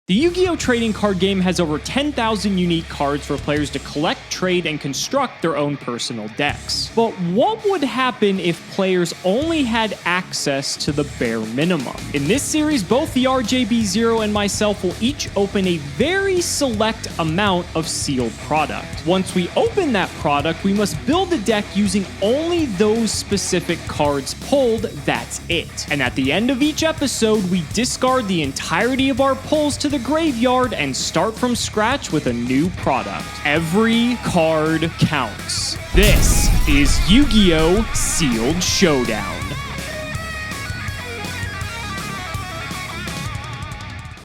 The Yu-Gi-Oh! Trading card game has over 10,000 unique cards for players to collect, trade, and construct their own personal decks. But what would happen if players only had access to the bare minimum? In this series, both the TheRJB0 and myself will each open a very select amount of sealed product. Once we open that product, we must build a deck using only those specific cards pulled, that's it. And at the end of each episode, we discard the entirety of our pulls to the graveyard and start from scratch with a new product. Every card counts. This is Yu-Gi-Oh! Sealed Showdown.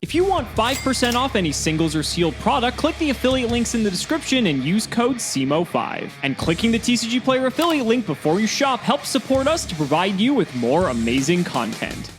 If you want 5% off any singles or sealed product, click the affiliate links in the description and use code CIMO5. And clicking the TCG Player affiliate link before you shop helps support us to provide you with more amazing content.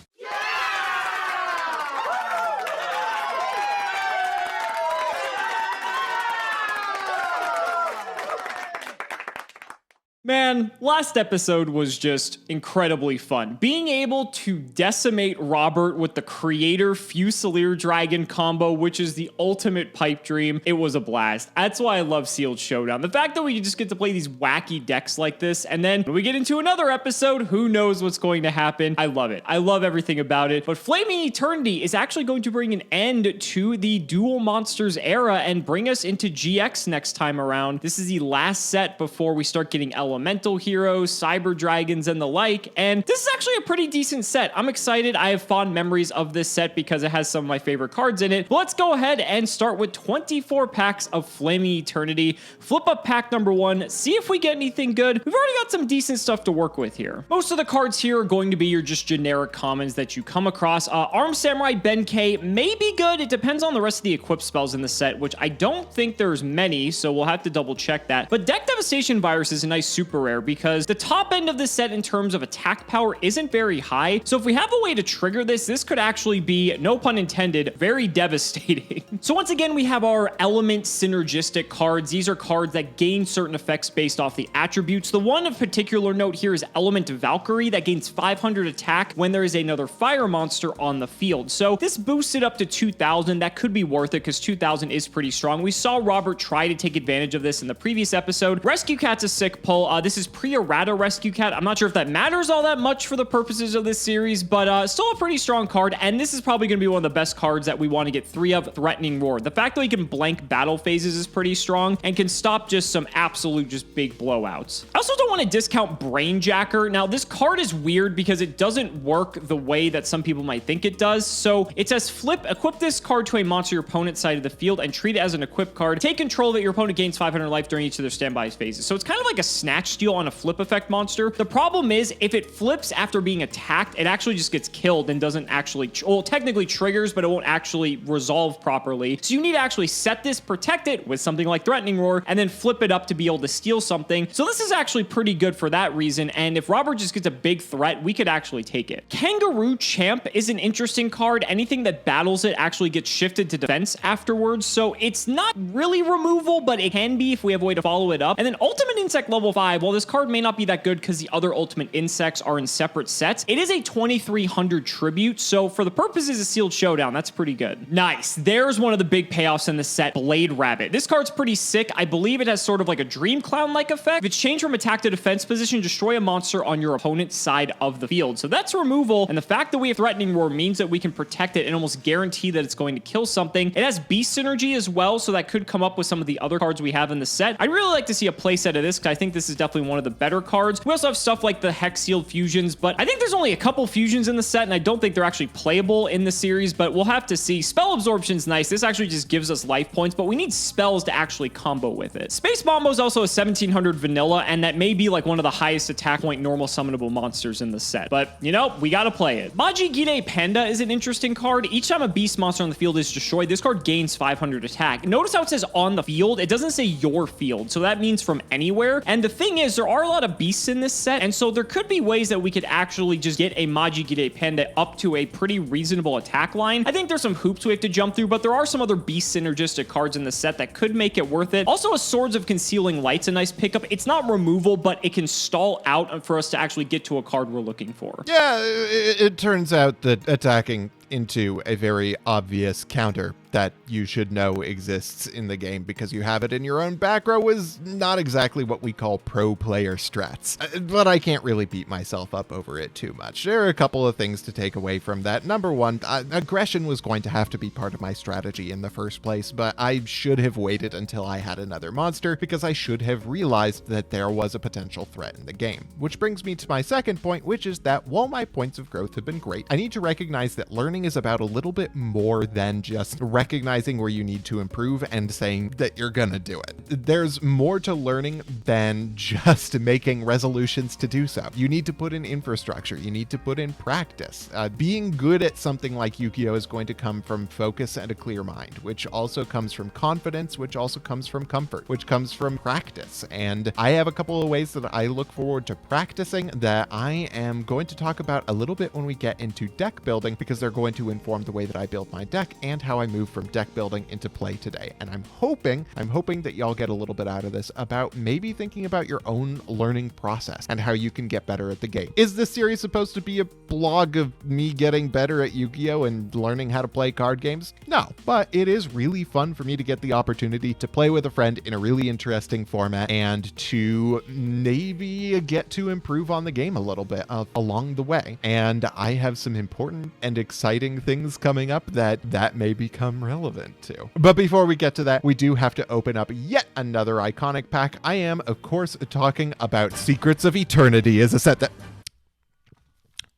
Man, last episode was just incredibly fun. Being able to decimate Robert with the Creator Fusilier Dragon combo, which is the ultimate pipe dream, it was a blast. That's why I love Sealed Showdown. The fact that we just get to play these wacky decks like this, and then when we get into another episode, who knows what's going to happen. I love it. I love everything about it. But Flaming Eternity is actually going to bring an end to the Duel Monsters era and bring us into GX next time around. This is the last set before we start getting Elemental Heroes, Cyber Dragons, and the like, and this is actually a pretty decent set. I'm excited. I have fond memories of this set because it has some of my favorite cards in it. But let's go ahead and start with 24 packs of Flaming Eternity. Flip up pack number 1, see if we get anything good. We've already got some decent stuff to work with here. Most of the cards here are going to be your just generic commons that you come across. Armed Samurai Benkei may be good. It depends on the rest of the equip spells in the set, which I don't think there's many, so we'll have to double check that. But Deck Devastation Virus is a nice super rare because the top end of this set in terms of attack power isn't very high. So if we have a way to trigger this, this could actually be, no pun intended, very devastating. So once again, we have our element synergistic cards. These are cards that gain certain effects based off the attributes. The one of particular note here is Element Valkyrie that gains 500 attack when there is another fire monster on the field. So this boosts it up to 2,000. That could be worth it because 2,000 is pretty strong. We saw Robert try to take advantage of this in the previous episode. Rescue Cat's a sick pull. This is pre-errata Rescue Cat. I'm not sure if that matters all that much for the purposes of this series, but still a pretty strong card, and this is probably going to be one of the best cards that we want to get 3 of. Threatening Roar. The fact that we can blank battle phases is pretty strong and can stop just some absolute just big blowouts. I also don't want to discount Brainjacker. Now, this card is weird because it doesn't work the way that some people might think it does. So it says equip this card to a monster your opponent's side of the field and treat it as an equip card. Take control that your opponent gains 500 life during each of their standby phases. So it's kind of like a snatch steal on a flip effect monster. The problem is if it flips after being attacked, it actually just gets killed and doesn't actually, well, technically triggers, but it won't actually resolve properly. So you need to actually set this, protect it with something like Threatening Roar, and then flip it up to be able to steal something. So this is actually pretty good for that reason. And if Robert just gets a big threat, we could actually take it. Kangaroo Champ is an interesting card. Anything that battles it actually gets shifted to defense afterwards. So it's not really removal, but it can be if we have a way to follow it up. And then Ultimate Insect level 5, well, this card may not be that good because the other ultimate insects are in separate sets. It is a 2300 tribute, so for the purposes of Sealed Showdown, that's pretty good. Nice. There's one of the big payoffs in the set, Blade Rabbit. This card's pretty sick. I believe it has sort of like a Dream Clown-like effect. If it's changed from attack to defense position, destroy a monster on your opponent's side of the field. So that's removal, and the fact that we have Threatening Roar means that we can protect it and almost guarantee that it's going to kill something. It has Beast Synergy as well, so that could come up with some of the other cards we have in the set. I'd really like to see a playset of this because I think this is definitely one of the better cards. We also have stuff like the Hex Sealed Fusions, but I think there's only a couple fusions in the set, and I don't think they're actually playable in the series, but we'll have to see. Spell Absorption's nice. This actually just gives us life points, but we need spells to actually combo with it. Space Bombo is also a 1700 vanilla, and that may be like one of the highest attack point normal summonable monsters in the set, but you know, we gotta play it. Majigide Panda is an interesting card. Each time a beast monster on the field is destroyed, this card gains 500 attack. Notice how it says on the field. It doesn't say your field, so that means from anywhere. And the thing is, there are a lot of beasts in this set, and so there could be ways that we could actually just get a Majigide Panda up to a pretty reasonable attack line. I think there's some hoops we have to jump through, but there are some other beast synergistic cards in the set that could make it worth it. Also, a Swords of Concealing Light's a nice pickup. It's not removal, but it can stall out for us to actually get to a card we're looking for. Yeah, it turns out that attacking into a very obvious counter that you should know exists in the game because you have it in your own back row is not exactly what we call pro player strats. But I can't really beat myself up over it too much. There are a couple of things to take away from that. Number one, aggression was going to have to be part of my strategy in the first place, but I should have waited until I had another monster because I should have realized that there was a potential threat in the game. Which brings me to my second point, which is that while my points of growth have been great, I need to recognize that learning is about a little bit more than just recognizing where you need to improve and saying that you're gonna do it. There's more to learning than just making resolutions to do so. You need to put in infrastructure, you need to put in practice. Being good at something like Yu-Gi-Oh! Is going to come from focus and a clear mind, which also comes from confidence, which also comes from comfort, which comes from practice. And I have a couple of ways that I look forward to practicing that I am going to talk about a little bit when we get into deck building, because they're going to inform the way that I build my deck and how I move from deck building into play today. And I'm hoping that y'all get a little bit out of this about maybe thinking about your own learning process and how you can get better at the game. Is this series supposed to be a blog of me getting better at Yu-Gi-Oh! And learning how to play card games? No, but it is really fun for me to get the opportunity to play with a friend in a really interesting format and to maybe get to improve on the game a little bit along the way. And I have some important and exciting things coming up that may become relevant to. But before we get to that, we do have to open up yet another iconic pack. I am, of course, talking about Secrets of Eternity as a set that...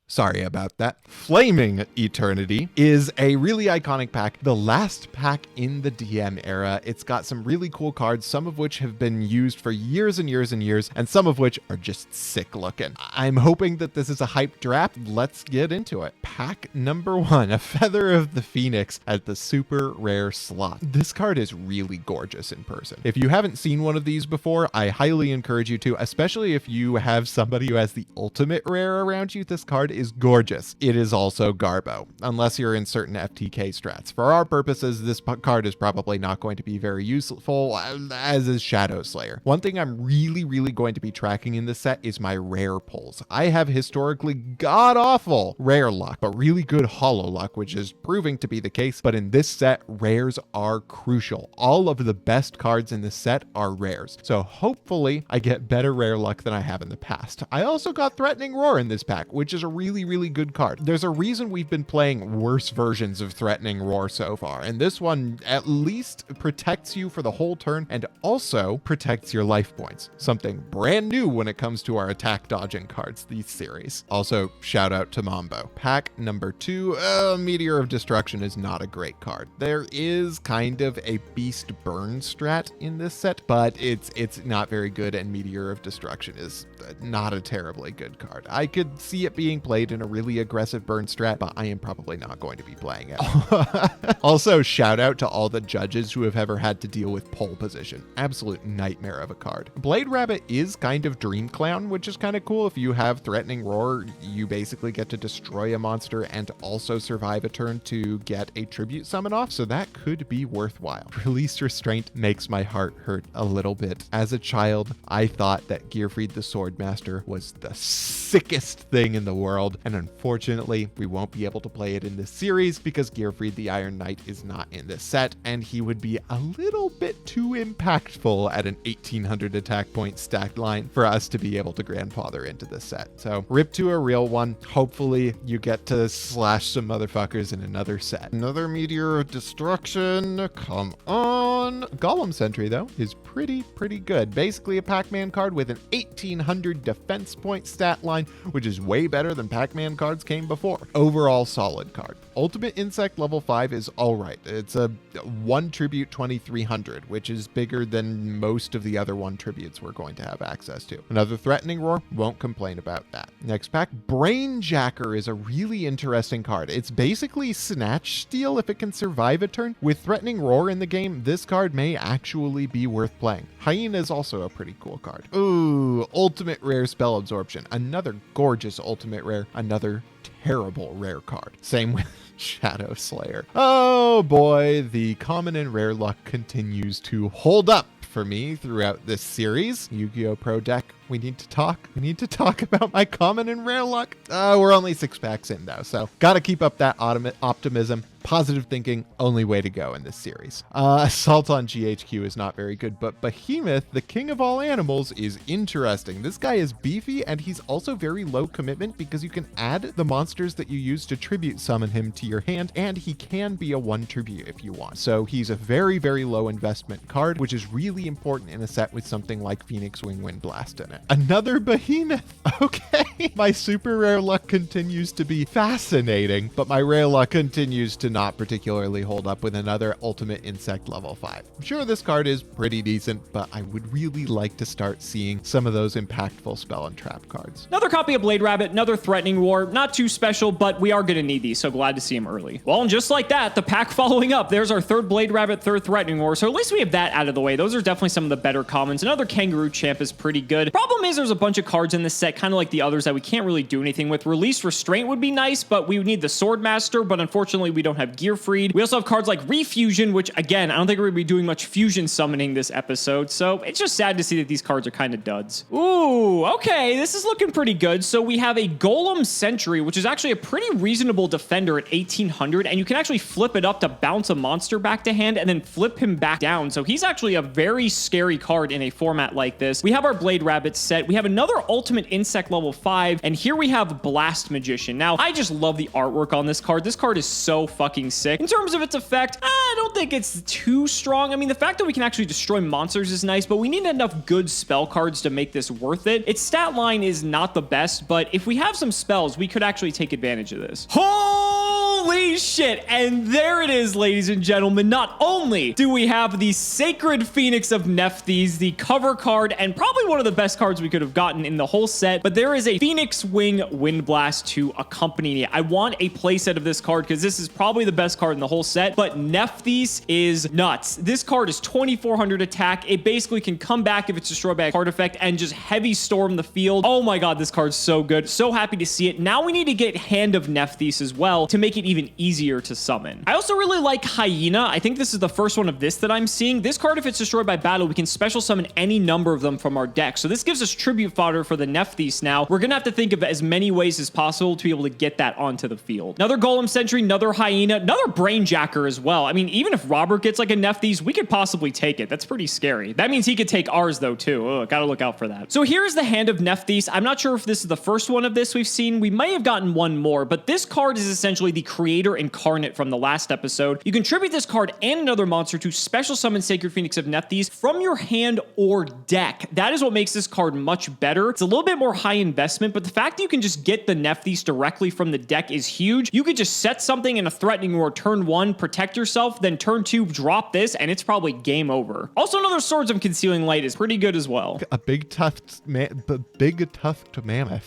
Sorry about that. Flaming Eternity is a really iconic pack, the last pack in the DM era. It's got some really cool cards, some of which have been used for years and years and years, and some of which are just sick looking. I'm hoping that this is a hype draft. Let's get into it. Pack number 1, a Feather of the Phoenix at the super rare slot. This card is really gorgeous in person. If you haven't seen one of these before, I highly encourage you to, especially if you have somebody who has the ultimate rare around you. This card is gorgeous. It is also Garbo, unless you're in certain FTK strats. For our purposes, this card is probably not going to be very useful, as is Shadow Slayer. One thing I'm really going to be tracking in this set is my rare pulls. I have historically god-awful rare luck, but really good holo luck, which is proving to be the case. But in this set, rares are crucial. All of the best cards in this set are rares. So hopefully I get better rare luck than I have in the past. I also got Threatening Roar in this pack, which is a really good card. There's a reason we've been playing worse versions of Threatening Roar so far, and this one at least protects you for the whole turn and also protects your life points. Something brand new when it comes to our attack dodging cards these series. Also, shout out to Mambo. Pack number 2, Meteor of Destruction is not a great card. There is kind of a beast burn strat in this set, but it's not very good, and Meteor of Destruction is not a terribly good card. I could see it being played in a really aggressive burn strat, but I am probably not going to be playing it. Also, shout out to all the judges who have ever had to deal with pole position. Absolute nightmare of a card. Blade Rabbit is kind of Dream Clown, which is kind of cool. If you have Threatening Roar, you basically get to destroy a monster and also survive a turn to get a tribute summon off, so that could be worthwhile. Release Restraint makes my heart hurt a little bit. As a child, I thought that Gearfried the Swordmaster was the sickest thing in the world, and unfortunately, we won't be able to play it in this series because Gearfried the Iron Knight is not in this set, and he would be a little bit too impactful at an 1800 attack point stacked line for us to be able to grandfather into this set. So, rip to a real one. Hopefully, you get to slash some motherfuckers in another set. Another Meteor of Destruction. Come on. Golem Sentry, though, is pretty good. Basically, a Pac-Man card with an 1800 defense point stat line, which is way better than Pac-Man cards came before. Overall, solid card. Ultimate Insect level 5 is alright. It's a 1 tribute 2300, which is bigger than most of the other 1 tributes we're going to have access to. Another Threatening Roar, won't complain about that. Next pack, Brainjacker is a really interesting card. It's basically Snatch Steal if it can survive a turn. With Threatening Roar in the game, this card may actually be worth playing. Hyena is also a pretty cool card. Ooh, Ultimate Rare Spell Absorption. Another gorgeous Ultimate Rare. Another terrible rare card. Same with Shadow Slayer. Oh boy, the common and rare luck continues to hold up for me throughout this series. Yu-Gi-Oh! Pro deck We need to talk. We need to talk about my common and rare luck. We're only 6 packs in though, so gotta keep up that optimism. Positive thinking, only way to go in this series. Assault on GHQ is not very good, but Behemoth, the king of all animals, is interesting. This guy is beefy, and he's also very low commitment because you can add the monsters that you use to tribute summon him to your hand, and he can be a 1 tribute if you want. So he's a very, very low investment card, which is really important in a set with something like Phoenix Wing Wind Blast in it. Another Behemoth. Okay. My super rare luck continues to be fascinating, but my rare luck continues to not particularly hold up with another ultimate insect level 5. I'm sure this card is pretty decent, but I would really like to start seeing some of those impactful spell and trap cards. Another copy of Blade Rabbit, another Threatening Roar. Not too special, but we are going to need these, so glad to see him early. Well, and just like that, the pack following up, there's our 3rd Blade Rabbit, 3rd Threatening Roar, so at least we have that out of the way. Those are definitely some of the better commons. Another Kangaroo Champ is pretty good. Problem is there's a bunch of cards in this set, kind of like the others, that we can't really do anything with. Release Restraint would be nice, but we would need the Swordmaster, but unfortunately we don't have Gear Freed. We also have cards like Refusion, which again, I don't think we're gonna be doing much fusion summoning this episode, so it's just sad to see that these cards are kind of duds. Ooh, okay, this is looking pretty good. So we have a Golem Sentry, which is actually a pretty reasonable defender at 1800, and you can actually flip it up to bounce a monster back to hand and then flip him back down. So he's actually a very scary card in a format like this. We have our Blade Rabbit set. We have another Ultimate Insect level 5, and here we have Blast Magician. Now, I just love the artwork on this card. This card is so fucking sick. In terms of its effect, I don't think it's too strong. I mean, the fact that we can actually destroy monsters is nice, but we need enough good spell cards to make this worth it. Its stat line is not the best, but if we have some spells, we could actually take advantage of this. Holy shit! And there it is, ladies and gentlemen. Not only do we have the Sacred Phoenix of Nephes, the cover card, and probably one of the best cards we could have gotten in the whole set, but there is a Phoenix Wing Wind Blast to accompany it. I want a playset of this card because this is probably the best card in the whole set, but Nephes is nuts. This card is 2400 attack. It basically can come back if it's destroyed by a card effect and just heavy storm the field. Oh my god, this card's so good. So happy to see it. Now we need to get Hand of Nephes as well to make it even easier to summon. I also really like Hyena. I think this is the first one of this that I'm seeing. This card, if it's destroyed by battle, we can special summon any number of them from our deck. So this gives us tribute fodder for the Nephes now. We're gonna have to think of as many ways as possible to be able to get that onto the field. Another Golem Sentry, another Hyena, another Brainjacker as well. I mean, even if Robert gets like a Nephes, we could possibly take it. That's pretty scary. That means he could take ours though too. Ugh, gotta look out for that. So here's the Hand of Nephes. I'm not sure if this is the first one of this we've seen. We may have gotten one more, but this card is essentially the creator incarnate from the last episode. You can tribute this card and another monster to special summon Sacred Phoenix of Nephes from your hand or deck. That is what makes this card much better. It's a little bit more high investment, but the fact that you can just get the Nephes directly from the deck is huge. You could just set something in a Threatening Roar turn 1, protect yourself, then turn 2, drop this, and it's probably game over. Also, another Swords of Concealing Light is pretty good as well. A big tuft mammoth.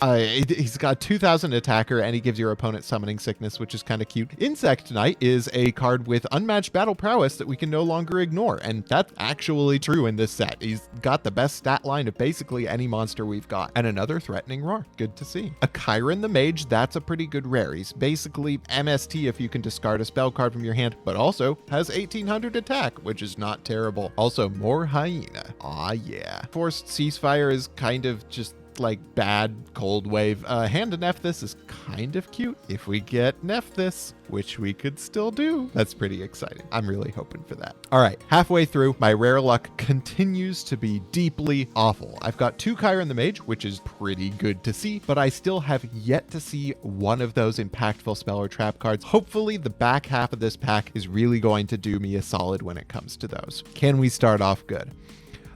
He's got 2000 attacker, and he gives your opponent Summoning Sickness, which is kind of cute. Insect Knight is a card with unmatched battle prowess that we can no longer ignore, and that's actually true in this set. He's got the best stat line of basically any monster we've got. And another Threatening Roar. Good to see. A Chiron the Mage, that's a pretty good rare. He's basically MST if you can discard a spell card from your hand, but also has 1800 attack, which is not terrible. Also, more Hyena. Aw, yeah. Forced Ceasefire is kind of just like bad cold wave. Hand of Nephes is kind of cute if we get Nephes, which we could still do. That's pretty exciting. I'm really hoping for that. All right, halfway through, my rare luck continues to be deeply awful. I've got 2 Chiron the Mage, which is pretty good to see, but I still have yet to see one of those impactful spell or trap cards. Hopefully the back half of this pack is really going to do me a solid when it comes to those. Can we start off good?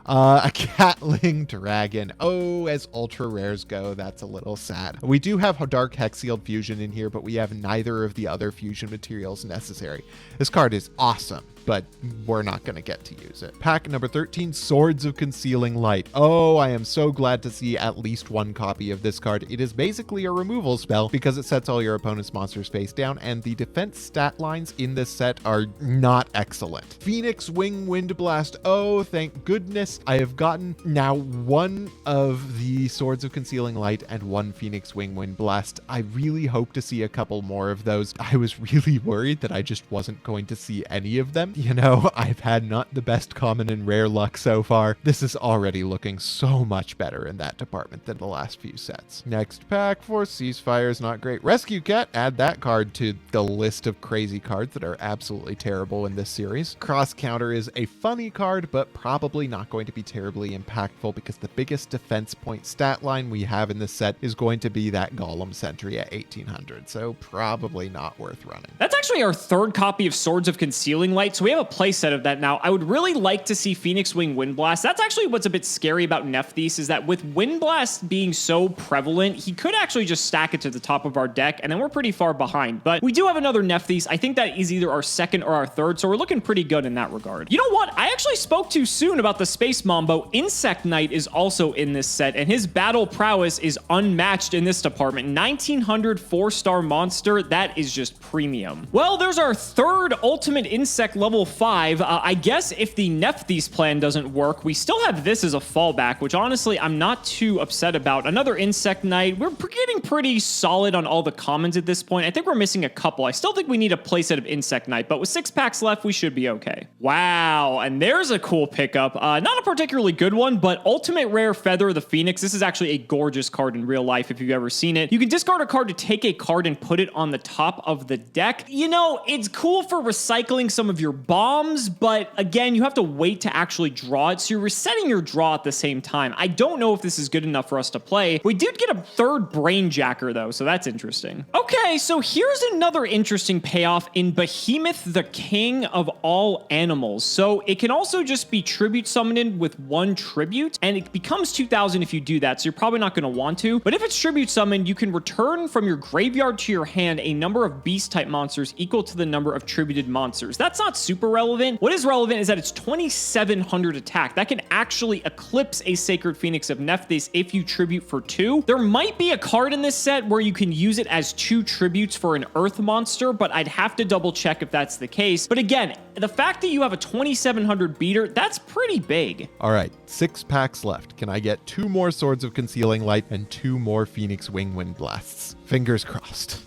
A Catling Dragon. Oh, as ultra rares go, that's a little sad. We do have Dark Hexield Fusion in here, but we have neither of the other fusion materials necessary. This card is awesome, but we're not going to get to use it. Pack number 13, Swords of Concealing Light. Oh, I am so glad to see at least one copy of this card. It is basically a removal spell because it sets all your opponent's monsters face down, and the defense stat lines in this set are not excellent. Phoenix Wing Wind Blast. Oh, thank goodness. I have gotten now one of the Swords of Concealing Light and one Phoenix Wing Wind Blast. I really hope to see a couple more of those. I was really worried that I just wasn't going to see any of them. You know, I've had not the best common and rare luck so far. This is already looking so much better in that department than the last few sets. Next pack for Ceasefire is not great. Rescue Cat, add that card to the list of crazy cards that are absolutely terrible in this series. Cross Counter is a funny card, but probably not going to be terribly impactful because the biggest defense point stat line we have in this set is going to be that Golem Sentry at 1800, so probably not worth running. That's actually our third copy of Swords of Concealing Light, so we have a playset of that now. I would really like to see Phoenix Wing Wind Blast. That's actually what's a bit scary about Nephes, is that with Wind Blast being so prevalent, he could actually just stack it to the top of our deck, and then we're pretty far behind. But we do have another Nephes. I think that is either our second or our third, so we're looking pretty good in that regard. You know what? I actually spoke too soon about the Space Mambo. Insect Knight is also in this set, and his battle prowess is unmatched in this department. 1900 4-star monster. That is just premium. Well, there's our third ultimate insect level 5. I guess if the Nephes plan doesn't work, we still have this as a fallback, which honestly I'm not too upset about. Another Insect Knight. We're getting pretty solid on all the commons at this point. I think we're missing a couple. I still think we need a playset of Insect Knight, but with 6 packs left, we should be okay. Wow, and there's a cool pickup. Not a particularly good one, but Ultimate Rare Feather of the Phoenix. This is actually a gorgeous card in real life if you've ever seen it. You can discard a card to take a card and put it on the top of the deck. You know, it's cool for recycling some of your bombs, but again, you have to wait to actually draw it, so you're resetting your draw at the same time. I don't know if this is good enough for us to play. We did get a third Brainjacker though, so that's interesting. Okay, so here's another interesting payoff in Behemoth, the king of all animals. So it can also just be tribute summoned with 1 tribute, and it becomes 2000 if you do that, so you're probably not going to want to. But if it's tribute summoned, you can return from your graveyard to your hand a number of beast type monsters equal to the number of tributed monsters. That's not super relevant. What is relevant is that it's 2700 attack. That can actually eclipse a Sacred Phoenix of Nephes if you tribute for 2. There might be a card in this set where you can use it as 2 tributes for an earth monster, but I'd have to double check if that's the case. But again, the fact that you have a 2700 beater, that's pretty big. All right, 6 packs left. Can I get 2 more Swords of Concealing Light and 2 more Phoenix Wing Wind Blasts? Fingers crossed.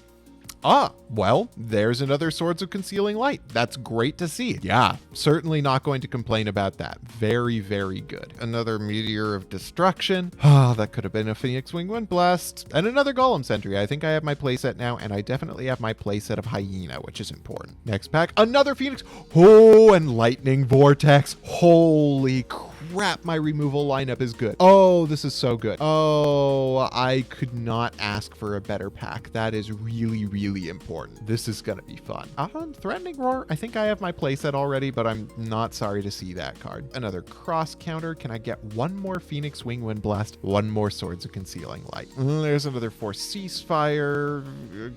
Ah, well, there's another Swords of Concealing Light. That's great to see. Yeah, certainly not going to complain about that. Very, very good. Another Meteor of Destruction. Ah, that could have been a Phoenix Wing Wind Blast. And another Golem Sentry. I think I have my playset now, and I definitely have my playset of Hyena, which is important. Next pack, another Phoenix. Oh, and Lightning Vortex. Holy crap, my removal lineup is good. Oh, this is so good. Oh, I could not ask for a better pack. That is really, really important. This is gonna be fun. Threatening Roar. I think I have my playset already, but I'm not sorry to see that card. Another Cross Counter. Can I get 1 more Phoenix Wing Wind Blast? 1 more Swords of Concealing Light. There's another Force Ceasefire.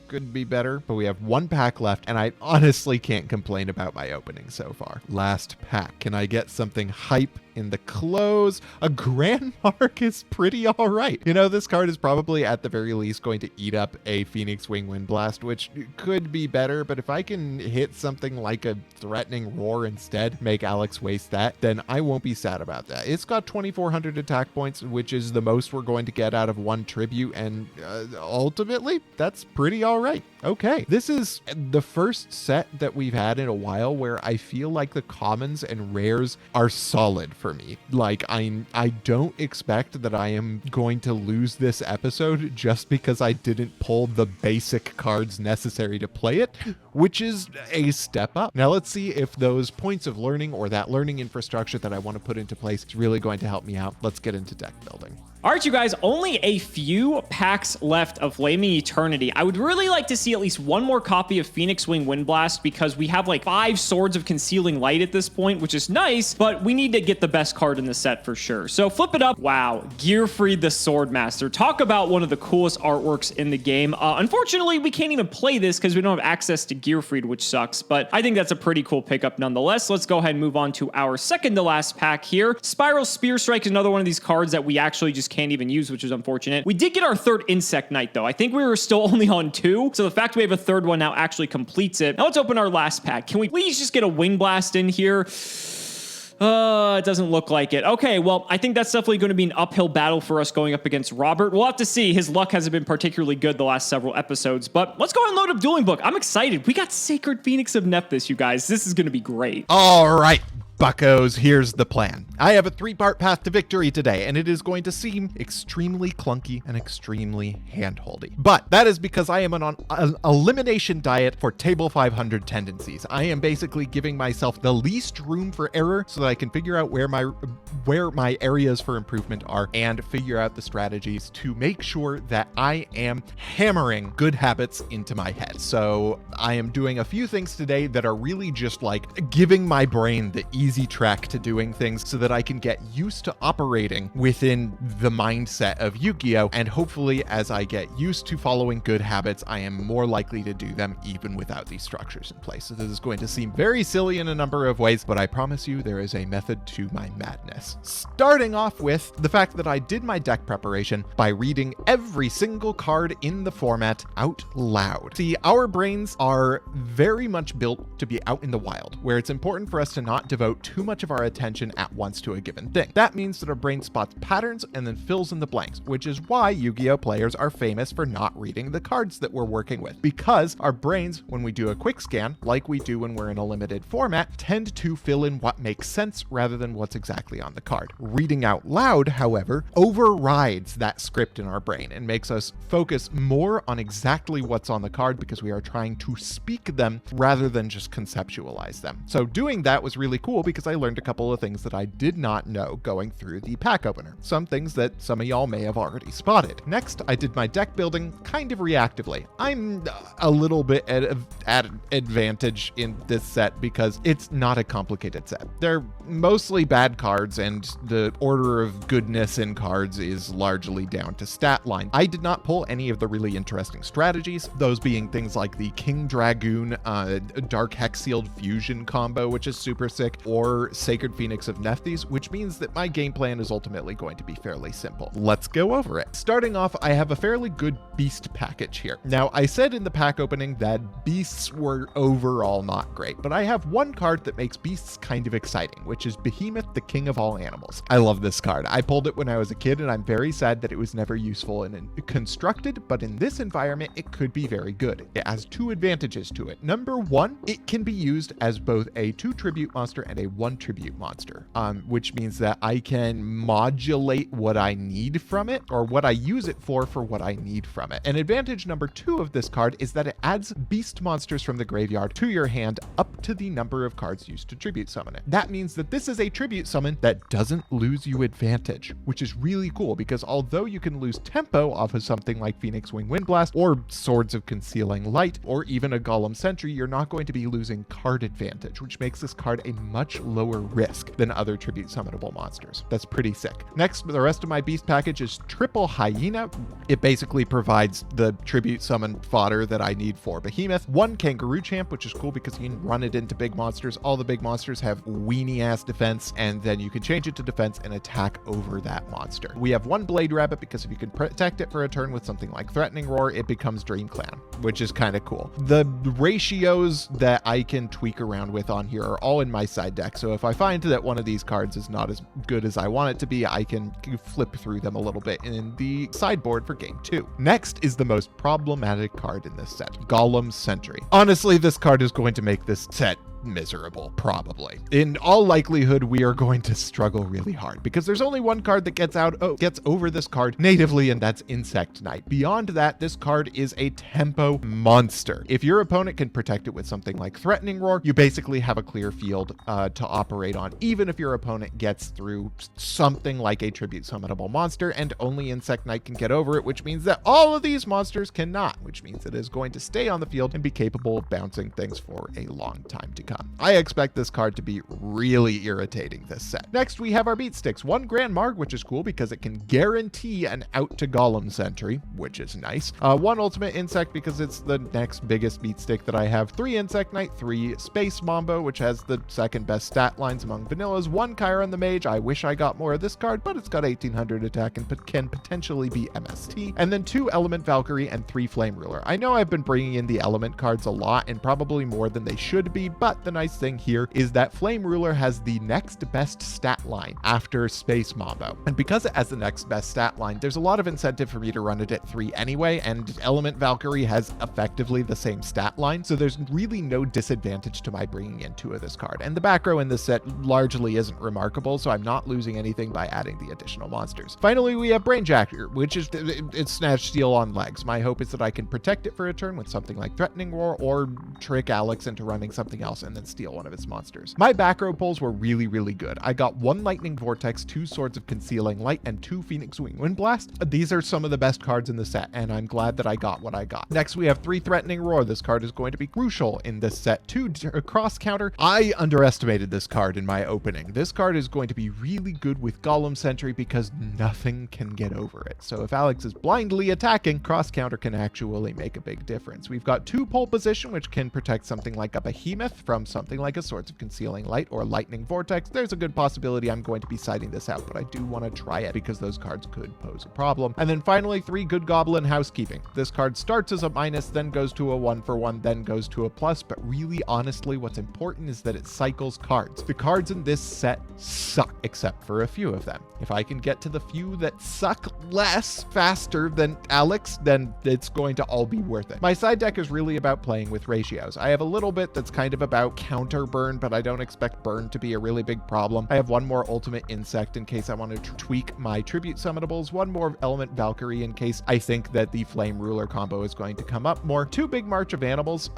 Could be better, but we have 1 pack left, and I honestly can't complain about my opening so far. Last pack. Can I get something hype in the close? A Grand Mark is pretty all right. You know, this card is probably at the very least going to eat up a Phoenix Wing Wind Blast, which could be better, but if I can hit something like a Threatening Roar instead, make Alex waste that, then I won't be sad about that. It's got 2400 attack points, which is the most we're going to get out of 1 tribute, and ultimately, that's pretty all right. Okay, this is the first set that we've had in a while where I feel like the commons and rares are solid for me. Like, I don't expect that I am going to lose this episode just because I didn't pull the basic cards necessary to play it, which is a step up. Now let's see if those points of learning or that learning infrastructure that I want to put into place is really going to help me out. Let's get into deck building. All right, you guys, only a few packs left of Flaming Eternity. I would really like to see at least 1 more copy of Phoenix Wing Wind Blast because we have like 5 Swords of Concealing Light at this point, which is nice, but we need to get the best card in the set for sure. So flip it up. Wow, Gearfried the Swordmaster. Talk about one of the coolest artworks in the game. Unfortunately, we can't even play this because we don't have access to Gearfried, which sucks, but I think that's a pretty cool pickup nonetheless. Let's go ahead and move on to our second to last pack here. Spiral Spear Strike is another one of these cards that we actually just can't even use, which is unfortunate. We did get our third Insect Knight though. I think we were still only on 2, so the fact we have a third one now actually completes it. Now let's open our last pack. Can we please just get a Wing Blast in here? It doesn't look like it. Okay, well, I think that's definitely going to be an uphill battle for us going up against Robert. We'll have to see. His luck hasn't been particularly good the last several episodes, but let's go ahead and load up Dueling Book. I'm excited. We got Sacred Phoenix of Nephes, you guys. This is going to be great. All right, buckos, here's the plan. I have a 3-part path to victory today, and it is going to seem extremely clunky and extremely handholdy. But that is because I am on an elimination diet for table 500 tendencies. I am basically giving myself the least room for error so that I can figure out where my areas for improvement are and figure out the strategies to make sure that I am hammering good habits into my head. So I am doing a few things today that are really just like giving my brain the easy track to doing things so that I can get used to operating within the mindset of Yu-Gi-Oh! And hopefully as I get used to following good habits, I am more likely to do them even without these structures in place. So this is going to seem very silly in a number of ways, but I promise you there is a method to my madness. Starting off with the fact that I did my deck preparation by reading every single card in the format out loud. See, our brains are very much built to be out in the wild, where it's important for us to not devote too much of our attention at once to a given thing. That means that our brain spots patterns and then fills in the blanks, which is why Yu-Gi-Oh! Players are famous for not reading the cards that we're working with, because our brains, when we do a quick scan, like we do when we're in a limited format, tend to fill in what makes sense rather than what's exactly on the card. Reading out loud, however, overrides that script in our brain and makes us focus more on exactly what's on the card because we are trying to speak them rather than just conceptualize them. So doing that was really cool because I learned a couple of things that I did not know going through the pack opener. Some things that some of y'all may have already spotted. Next, I did my deck building kind of reactively. I'm a little bit at advantage in this set because it's not a complicated set. They're mostly bad cards and the order of goodness in cards is largely down to stat line. I did not pull any of the really interesting strategies, those being things like the King Dragoon Dark Hex Sealed Fusion combo, which is super sick, or Sacred Phoenix of Nephes, which means that my game plan is ultimately going to be fairly simple. Let's go over it. Starting off, I have a fairly good beast package here. Now, I said in the pack opening that beasts were overall not great, but I have one card that makes beasts kind of exciting, which is Behemoth, the King of All Animals. I love this card. I pulled it when I was a kid, and I'm very sad that it was never useful and constructed, but in this environment, it could be very good. It has 2 advantages to it. Number 1, it can be used as both a 2 tribute monster and a 1 tribute monster, which means that I can modulate what I need from it, or what I use it for what I need from it. And advantage number 2 of this card is that it adds beast monsters from the graveyard to your hand up to the number of cards used to tribute summon it. That means that this is a tribute summon that doesn't lose you advantage, which is really cool because although you can lose tempo off of something like Phoenix Wing Windblast or Swords of Concealing Light or even a Golem Sentry, you're not going to be losing card advantage, which makes this card a much lower risk than other tribute summonable monsters. That's pretty sick. Next, the rest of my beast package is triple Hyena. It basically provides the tribute summon fodder that I need for Behemoth. 1 Kangaroo Champ, which is cool because you can run it into big monsters. All the big monsters have weenie ass defense, and then you can change it to defense and attack over that monster. We have 1 Blade Rabbit because if you can protect it for a turn with something like Threatening Roar, it becomes Dream Clan, which is kind of cool. The ratios that I can tweak around with on here are all in my side deck, so if I find that one of these cards is not as good as I want it to be, I can flip through them a little bit in the sideboard for game 2. Next is the most problematic card in this set, Golem Sentry. Honestly, this card is going to make this set miserable, probably. In all likelihood, we are going to struggle really hard because there's only 1 card that gets over this card natively, and that's Insect Knight. Beyond that, this card is a tempo monster. If your opponent can protect it with something like Threatening Roar, you basically have a clear field to operate on, even if your opponent gets through something like a tribute summonable monster, and only Insect Knight can get over it, which means that all of these monsters cannot, which means it is going to stay on the field and be capable of bouncing things for a long time to come. I expect this card to be really irritating this set. Next, we have our beat sticks. 1 Grand Marg, which is cool because it can guarantee an out to Golem Sentry, which is nice. 1 Ultimate Insect because it's the next biggest beat stick that I have. 3 Insect Knight, 3 Space Mambo, which has the 2nd best stat lines among vanillas. 1 Chiron the Mage. I wish I got more of this card, but it's got 1800 attack and can potentially be MST. And then 2 Element Valkyrie and 3 Flame Ruler. I know I've been bringing in the element cards a lot and probably more than they should be, but But the nice thing here is that Flame Ruler has the next best stat line after Space Mambo. And because it has the next best stat line, there's a lot of incentive for me to run it at 3 anyway, and Element Valkyrie has effectively the same stat line, so there's really no disadvantage to my bringing in 2 of this card. And the back row in this set largely isn't remarkable, so I'm not losing anything by adding the additional monsters. Finally, we have Brainjacker, which is it's Snatch Steal on legs. My hope is that I can protect it for a turn with something like Threatening Roar, or trick Alex into running something else and then steal one of its monsters. My back row pulls were really, really good. I got 1 Lightning Vortex, 2 Swords of Concealing Light, and 2 Phoenix Wing Wind Blast. These are some of the best cards in the set, and I'm glad that I got what I got. Next, we have 3 Threatening Roar. This card is going to be crucial in this set. 2 cross counter. I underestimated this card in my opening. This card is going to be really good with Golem Sentry because nothing can get over it. So if Alex is blindly attacking, cross counter can actually make a big difference. We've got 2 Pole Position, which can protect something like a Behemoth from something like a Swords of Concealing Light or Lightning Vortex. There's a good possibility I'm going to be citing this out, but I do want to try it because those cards could pose a problem. And then finally, 3 Good Goblin Housekeeping. This card starts as a minus, then goes to a 1/1, then goes to a plus, but really, honestly, what's important is that it cycles cards. The cards in this set suck, except for a few of them. If I can get to the few that suck less faster than Alex, then it's going to all be worth it. My side deck is really about playing with ratios. I have a little bit that's kind of about counter burn, but I don't expect burn to be a really big problem. I have 1 more Ultimate Insect in case I want to tweak my Tribute Summonables, 1 more Element Valkyrie in case I think that the Flame Ruler combo is going to come up more, 2 Big March of Animals.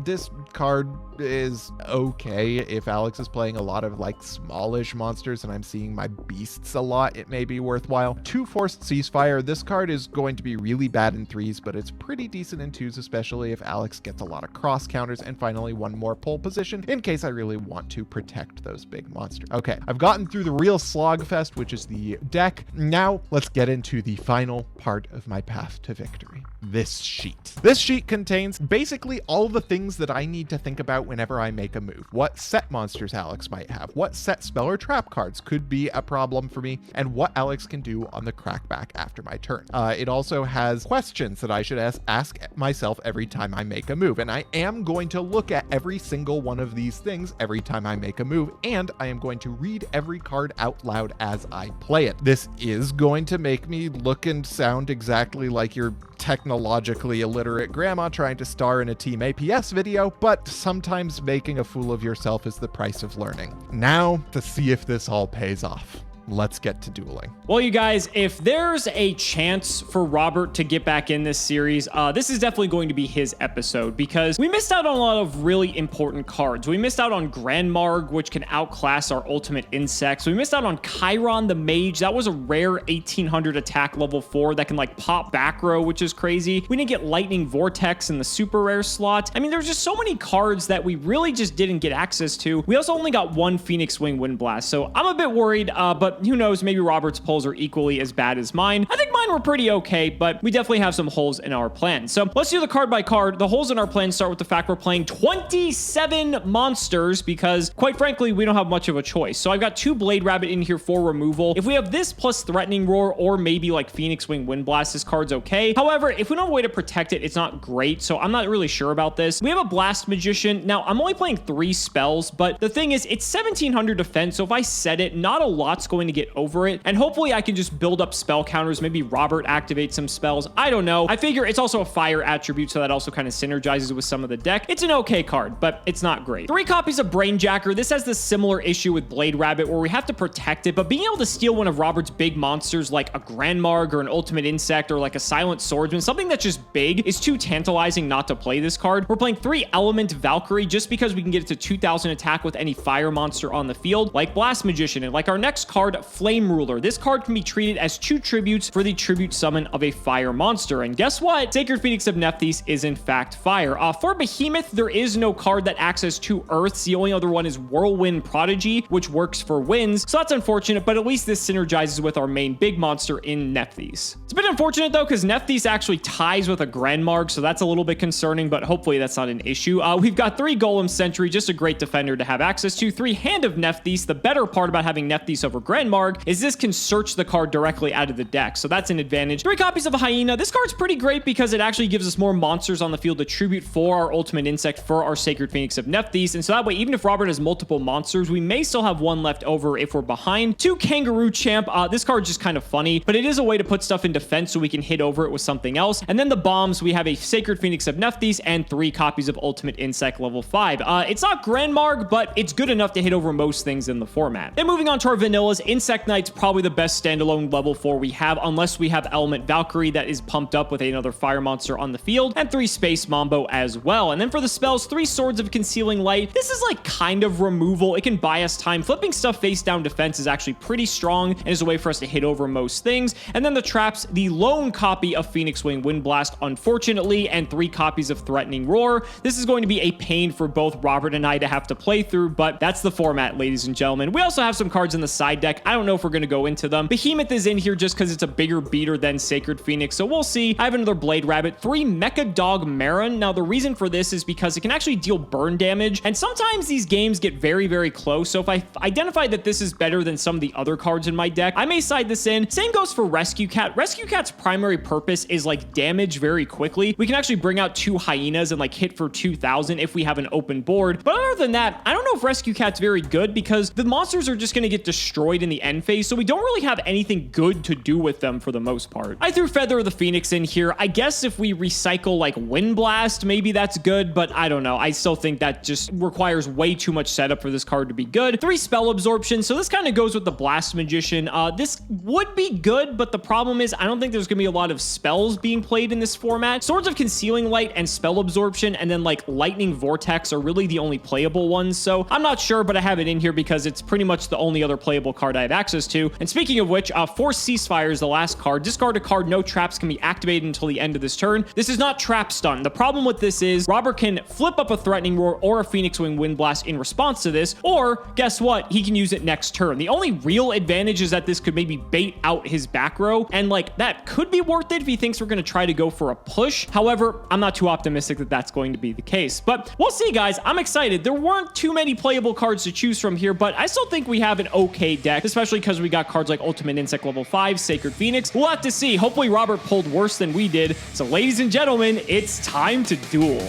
This card is okay if Alex is playing a lot of like smallish monsters and I'm seeing my beasts a lot, it may be worthwhile. 2 Forced Ceasefire. This card is going to be really bad in 3s, but it's pretty decent in 2s, especially if Alex gets a lot of cross counters. And finally, 1 more Pole Position in case I really want to protect those big monsters. Okay, I've gotten through the real slogfest, which is the deck. Now let's get into the final part of my path to victory. This sheet. This sheet contains basically all the things that I need to think about whenever I make a move. What set monsters Alex might have, what set spell or trap cards could be a problem for me, and what Alex can do on the crackback after my turn. It also has questions that I should ask myself every time I make a move, and I am going to look at every single one of these things every time I make a move, and I am going to read every card out loud as I play it. This is going to make me look and sound exactly like your technologically illiterate grandma trying to star in a Team APS video, but sometimes making a fool of yourself is the price of learning. Now, to see if this all pays off. Let's get to dueling. Well, you guys, if there's a chance for Robert to get back in this series, this is definitely going to be his episode because we missed out on a lot of really important cards. We missed out on Grandmarg, which can outclass our Ultimate Insects. We missed out on Chiron the Mage. That was a rare 1800 attack level 4 that can like pop back row, which is crazy. We didn't get Lightning Vortex in the super rare slot. I mean, there's just so many cards that we really just didn't get access to. We also only got 1 Phoenix Wing Wind Blast, so I'm a bit worried, but who knows, maybe Robert's pulls are equally as bad as mine. I think mine were pretty okay, but we definitely have some holes in our plan. So let's do the card by card. The holes in our plan start with the fact we're playing 27 monsters because, quite frankly, we don't have much of a choice. So I've got 2 Blade Rabbit in here for removal. If we have this plus Threatening Roar or maybe like Phoenix Wing Wind Blast, this card's okay. However, if we don't have a way to protect it, it's not great, so I'm not really sure about this. We have a Blast Magician. Now, I'm only playing 3 spells, but the thing is, it's 1700 defense, so if I set it, not a lot's going to get over it, and hopefully I can just build up spell counters. Maybe Robert activates some spells. I don't know. I figure it's also a fire attribute, so that also kind of synergizes with some of the deck. It's an okay card, but it's not great. 3 copies of Brainjacker. This has this similar issue with Blade Rabbit where we have to protect it, but being able to steal one of Robert's big monsters like a Grandmarg or an Ultimate Insect or like a Silent Swordsman, something that's just big, is too tantalizing not to play this card. We're playing 3 Element Valkyrie just because we can get it to 2000 attack with any fire monster on the field, like Blast Magician, and like our next card, Flame Ruler. This card can be treated as 2 tributes for the tribute summon of a fire monster. And guess what? Sacred Phoenix of Nephes is in fact fire. For Behemoth, there is no card that acts as 2 earths. The only other one is Whirlwind Prodigy, which works for winds. So that's unfortunate, but at least this synergizes with our main big monster in Nephes. It's a bit unfortunate though, because Nephes actually ties with a Grandmarg, so that's a little bit concerning, but hopefully that's not an issue. We've got 3 Golem Sentry, just a great defender to have access to. 3 Hand of Nephes. The better part about having Nephes over Grandmarg is this can search the card directly out of the deck. So that's that's an advantage. 3 copies of a Hyena. This card's pretty great because it actually gives us more monsters on the field to tribute for our ultimate insect for our Sacred Phoenix of Nephes. And so that way, even if Robert has multiple monsters, we may still have one left over if we're behind. 2 Kangaroo Champ. This card's just kind of funny, but it is a way to put stuff in defense so we can hit over it with something else. And then the bombs, we have a Sacred Phoenix of Nephes and 3 copies of Ultimate Insect level 5. It's not Grandmarg, but it's good enough to hit over most things in the format. Then moving on to our vanillas, Insect Knight's probably the best standalone level 4 we have, unless we have Element Valkyrie that is pumped up with another fire monster on the field, and 3 Space Mambo as well. And then for the spells, 3 Swords of Concealing Light. This is like kind of removal. It can buy us time. Flipping stuff face down defense is actually pretty strong and is a way for us to hit over most things. And then the traps, the lone copy of Phoenix Wing Wind Blast, unfortunately, and 3 copies of Threatening Roar. This is going to be a pain for both Robert and I to have to play through, but that's the format, ladies and gentlemen. We also have some cards in the side deck. I don't know if we're going to go into them. Behemoth is in here just because it's a bigger beater than Sacred Phoenix, so we'll see. I have another Blade Rabbit, 3 Mecha Dog Marin. Now, the reason for this is because it can actually deal burn damage, and sometimes these games get very, very close, so if I identify that this is better than some of the other cards in my deck, I may side this in. Same goes for Rescue Cat. Rescue Cat's primary purpose is like damage very quickly. We can actually bring out 2 Hyenas and like hit for 2,000 if we have an open board, but other than that, I don't know if Rescue Cat's very good because the monsters are just going to get destroyed in the end phase, so we don't really have anything good to do with them for the most part. I threw Feather of the Phoenix in here. I guess if we recycle like Wind Blast, maybe that's good, but I don't know. I still think that just requires way too much setup for this card to be good. 3 Spell Absorption, so this kind of goes with the Blast Magician. This would be good, but the problem is I don't think there's going to be a lot of spells being played in this format. Swords of Concealing Light and Spell Absorption, and then like Lightning Vortex are really the only playable ones, so I'm not sure, but I have it in here because it's pretty much the only other playable card I have access to. And speaking of which, Force Ceasefire is the last card. Discard a card. No traps can be activated until the end of this turn. This is not trap stun. The problem with this is Robert can flip up a Threatening Roar or a Phoenix Wing Wind Blast in response to this, or guess what? He can use it next turn. The only real advantage is that this could maybe bait out his back row, and like that could be worth it if he thinks we're going to try to go for a push. However, I'm not too optimistic that that's going to be the case, but we'll see, guys. I'm excited. There weren't too many playable cards to choose from here, but I still think we have an okay deck, especially because we got cards like Ultimate Insect level 5, Sacred Phoenix. We'll have to see. Hopefully Robert pulled worse than we did. So ladies and gentlemen, it's time to duel.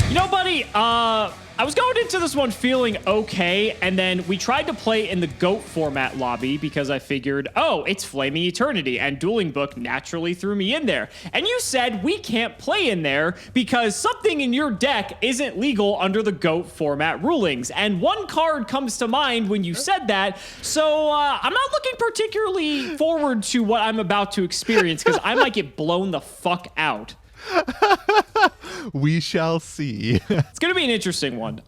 You know, buddy, I was going into this one feeling okay, and then we tried to play in the GOAT format lobby because I figured, oh, it's Flaming Eternity, and Dueling Book naturally threw me in there. And you said we can't play in there because something in your deck isn't legal under the GOAT format rulings. And one card comes to mind when you said that, so I'm not looking particularly forward to what I'm about to experience because I might get blown the fuck out. We shall see. It's gonna be an interesting one.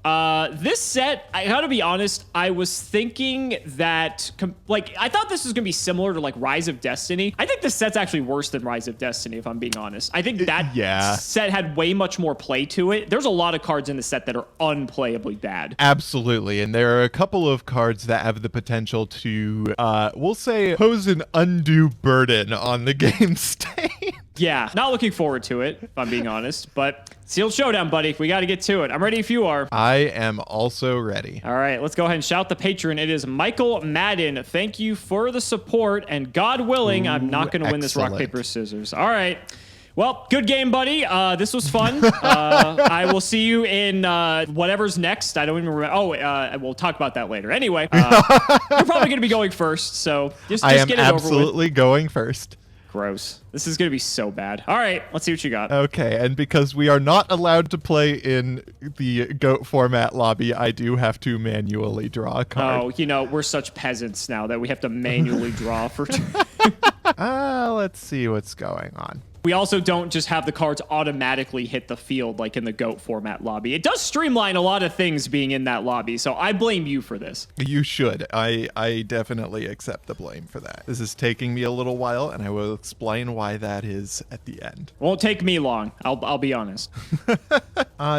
This set, I gotta be honest, I was thinking that I thought this was gonna be similar to like Rise of Destiny. I think this set's actually worse than Rise of Destiny, if I'm being honest. I think that set had way much more play to it. There's a lot of cards in the set that are unplayably bad. Absolutely, and there are a couple of cards that have the potential to we'll say pose an undue burden on the game state. Yeah, not looking forward to it, if I'm being honest, but Sealed Showdown, buddy. We got to get to it. I'm ready if you are. I am also ready. All right, let's go ahead and shout the patron. It is Michael Madden. Thank you for the support, and God willing, I'm not going to win this rock, paper, scissors. All right. Well, good game, buddy. This was fun. I will see you in whatever's next. I don't even remember. Oh, we'll talk about that later. Anyway, you're probably going to be going first, so just get it over with. I am absolutely going first. Gross. This is going to be so bad. All right, let's see what you got. Okay, and because we are not allowed to play in the GOAT format lobby, I do have to manually draw a card. Oh, you know, we're such peasants now that we have to manually draw for... Let's see what's going on. We also don't just have the cards automatically hit the field like in the GOAT format lobby. It does streamline a lot of things being in that lobby, so I blame you for this. You should. I definitely accept the blame for that. This is taking me a little while, and I will explain why that is at the end. Won't take me long. I'll be honest.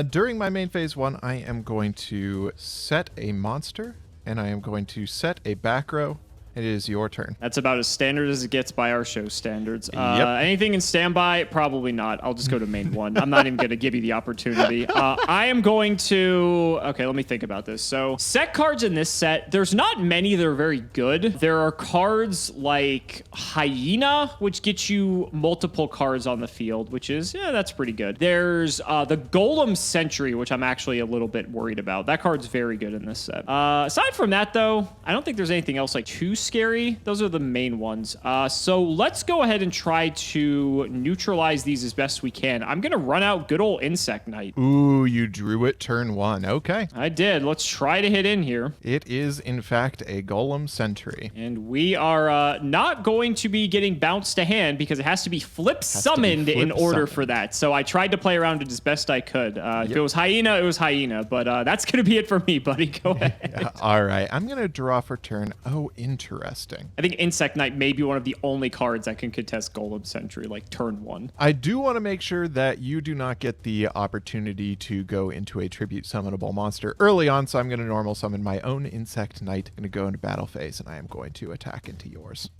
During my main phase 1, I am going to set a monster, and I am going to set a back row, It is your turn. That's about as standard as it gets by our show standards. Yep. Anything in standby? Probably not. I'll just go to main one. I'm not even going to give you the opportunity. I am going to... Okay, let me think about this. So set cards in this set, there's not many that are very good. There are cards like Hyena, which gets you multiple cards on the field, which is, yeah, that's pretty good. There's the Golem Sentry, which I'm actually a little bit worried about. That card's very good in this set. Aside from that, though, I don't think there's anything else like too scary. Those are the main ones. So let's go ahead and try to neutralize these as best we can. I'm going to run out good old Insect Knight. Ooh, you drew it turn 1. Okay. I did. Let's try to hit in here. It is, in fact, a Golem Sentry. And we are not going to be getting bounced to hand because it has to be flip summoned in order for that. So I tried to play around it as best I could. If it was Hyena, it was Hyena. But that's going to be it for me, buddy. Go ahead. All right. I'm going to draw for turn. Oh, interesting. I think Insect Knight may be one of the only cards that can contest Golem Sentry, like turn 1. I do want to make sure that you do not get the opportunity to go into a tribute summonable monster early on, so I'm going to normal summon my own Insect Knight. I'm going to go into battle phase, and I am going to attack into yours.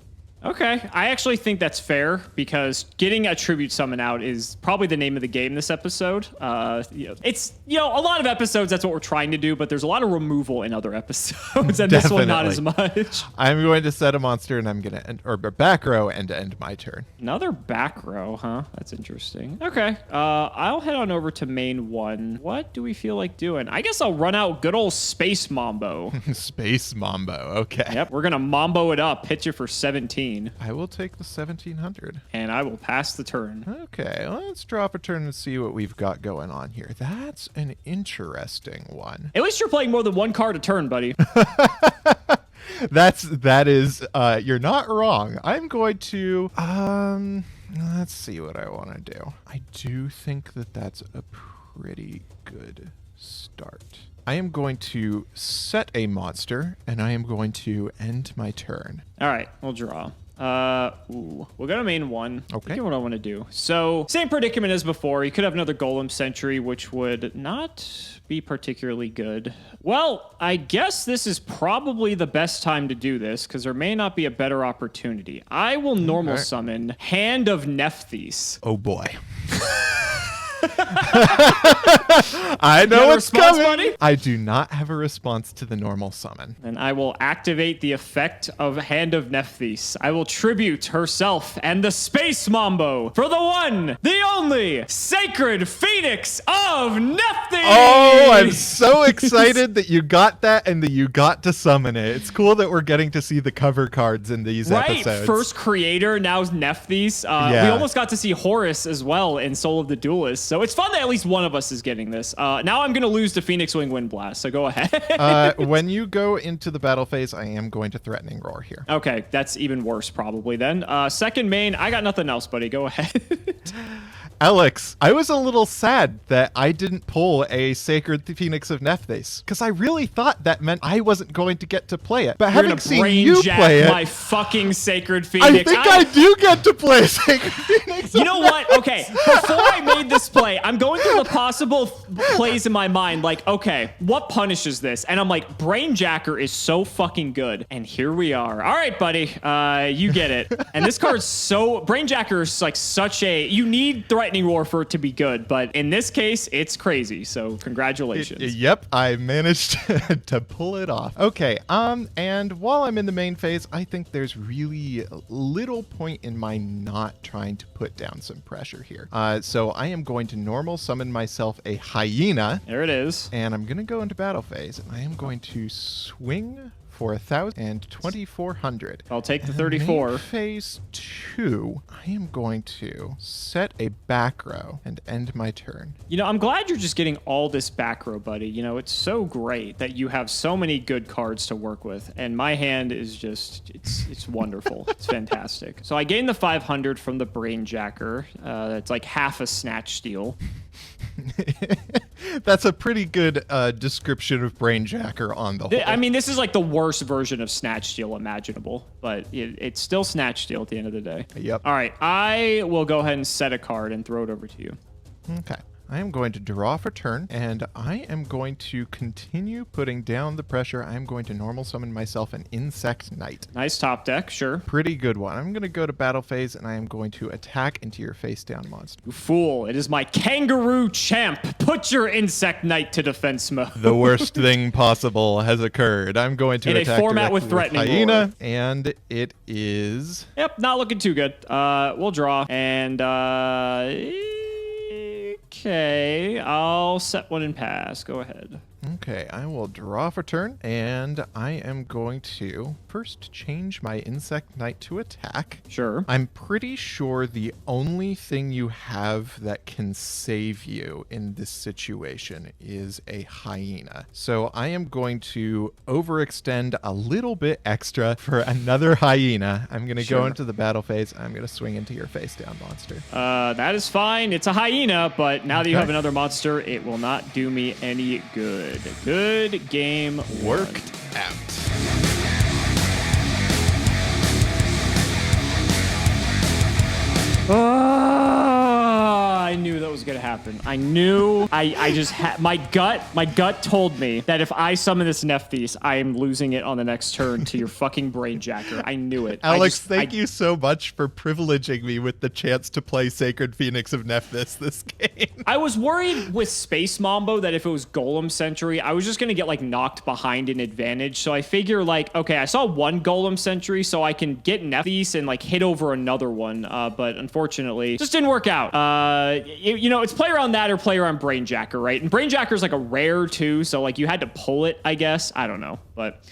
Okay, I actually think that's fair because getting a tribute summon out is probably the name of the game this episode. It's, a lot of episodes, that's what we're trying to do, but there's a lot of removal in other episodes, and this one not as much. I'm going to set a monster, and I'm going to end, or back row, and end my turn. Another back row, huh? That's interesting. Okay, I'll head on over to main 1. What do we feel like doing? I guess I'll run out good old Space Mambo. Space Mambo, okay. Yep, we're going to Mambo it up, hit you for 17. I will take the 1700. And I will pass the turn. Okay, let's drop a turn and see what we've got going on here. That's an interesting one. At least you're playing more than one card a turn, buddy. That is, you're not wrong. I'm going to, let's see what I want to do. I do think that that's a pretty good start. I am going to set a monster, and I am going to end my turn. All right, we'll draw. We'll go to main 1. Okay. Thinking what I want to do. So, same predicament as before. You could have another Golem Sentry, which would not be particularly good. Well, I guess this is probably the best time to do this, because there may not be a better opportunity. I will normal summon Hand of Nephes. Oh, boy. I know what's coming. Buddy? I do not have a response to the normal summon. And I will activate the effect of Hand of Nephes. I will tribute herself and the Space Mambo for the one, the only, Sacred Phoenix of Nephes! Oh, I'm so excited that you got that and that you got to summon it. It's cool that we're getting to see the cover cards in these episodes. First creator, now Nephes. We almost got to see Horus as well in Soul of the Duelist. So it's fun that at least one of us is getting this. Now I'm going to lose to Phoenix Wing Wind Blast, so go ahead. When you go into the battle phase, I am going to Threatening Roar here. Okay, that's even worse probably then. Second main, I got nothing else, buddy. Go ahead. Alex, I was a little sad that I didn't pull a Sacred Phoenix of Nephes, because I really thought that meant I wasn't going to get to play it. But having seen you play it, my fucking Sacred Phoenix. I think I do get to play a Sacred Phoenix. You know what? Okay, before I made this play, I'm going through the possible plays in my mind. Like, okay, what punishes this? And I'm like, Brainjacker is so fucking good. And here we are. All right, buddy, you get it. And this card's so Brainjacker is like such a you need Threatening Roar for it to be good, but in this case, it's crazy. So congratulations. Yep, I managed to pull it off. Okay, and while I'm in the main phase, I think there's really little point in my not trying to put down some pressure here. So I am going to normal summon myself a Hyena. There it is. And I'm going to go into battle phase, and I am going to swing for 1,000 and 2,400. I'll take the 34. In phase 2, I am going to set a back row and end my turn. You know, I'm glad you're just getting all this back row, buddy. You know, it's so great that you have so many good cards to work with, and my hand is just, it's wonderful. It's fantastic. So I gained the 500 from the Brainjacker. It's like half a Snatch Steal. That's a pretty good description of Brainjacker on the whole. I mean, this is like the worst version of Snatch Steal imaginable, but it's still Snatch Steal at the end of the day. Yep. All right, I will go ahead and set a card and throw it over to you. Okay. I am going to draw for turn, and I am going to continue putting down the pressure. I'm going to normal summon myself an Insect Knight. Nice top deck, sure. Pretty good one. I'm going to go to battle phase, and I am going to attack into your face down monster. You fool, it is my Kangaroo Champ. Put your Insect Knight to defense mode. The worst thing possible has occurred. I'm going to In a attack format with directly threatening Hyena, lore. and it is... Yep, not looking too good. We'll draw. And, okay, I'll set one and pass. Go ahead. Okay, I will draw for turn, and I am going to first change my Insect Knight to attack. Sure. I'm pretty sure the only thing you have that can save you in this situation is a Hyena. So I am going to overextend a little bit extra for another Hyena. I'm going to go into the battle phase. I'm going to swing into your face down monster. That is fine. It's a Hyena, but now that you have another monster, it will not do me any good. Good game. Worked out. I knew that was gonna happen. I knew. I just had my gut told me that if I summon this Nephes, I am losing it on the next turn to your fucking Brainjacker. I knew it. Alex, thank you so much for privileging me with the chance to play Sacred Phoenix of Nephes this game. I was worried with Space Mambo that if it was Golem Sentry, I was just gonna get like knocked behind an advantage. So I figure like, okay, I saw one Golem Sentry, so I can get Nephes and like hit over another one. But unfortunately, just didn't work out. You know, it's play around that or play around Brainjacker, right? And Brainjacker is like a rare too, so like you had to pull it, I guess. I don't know, but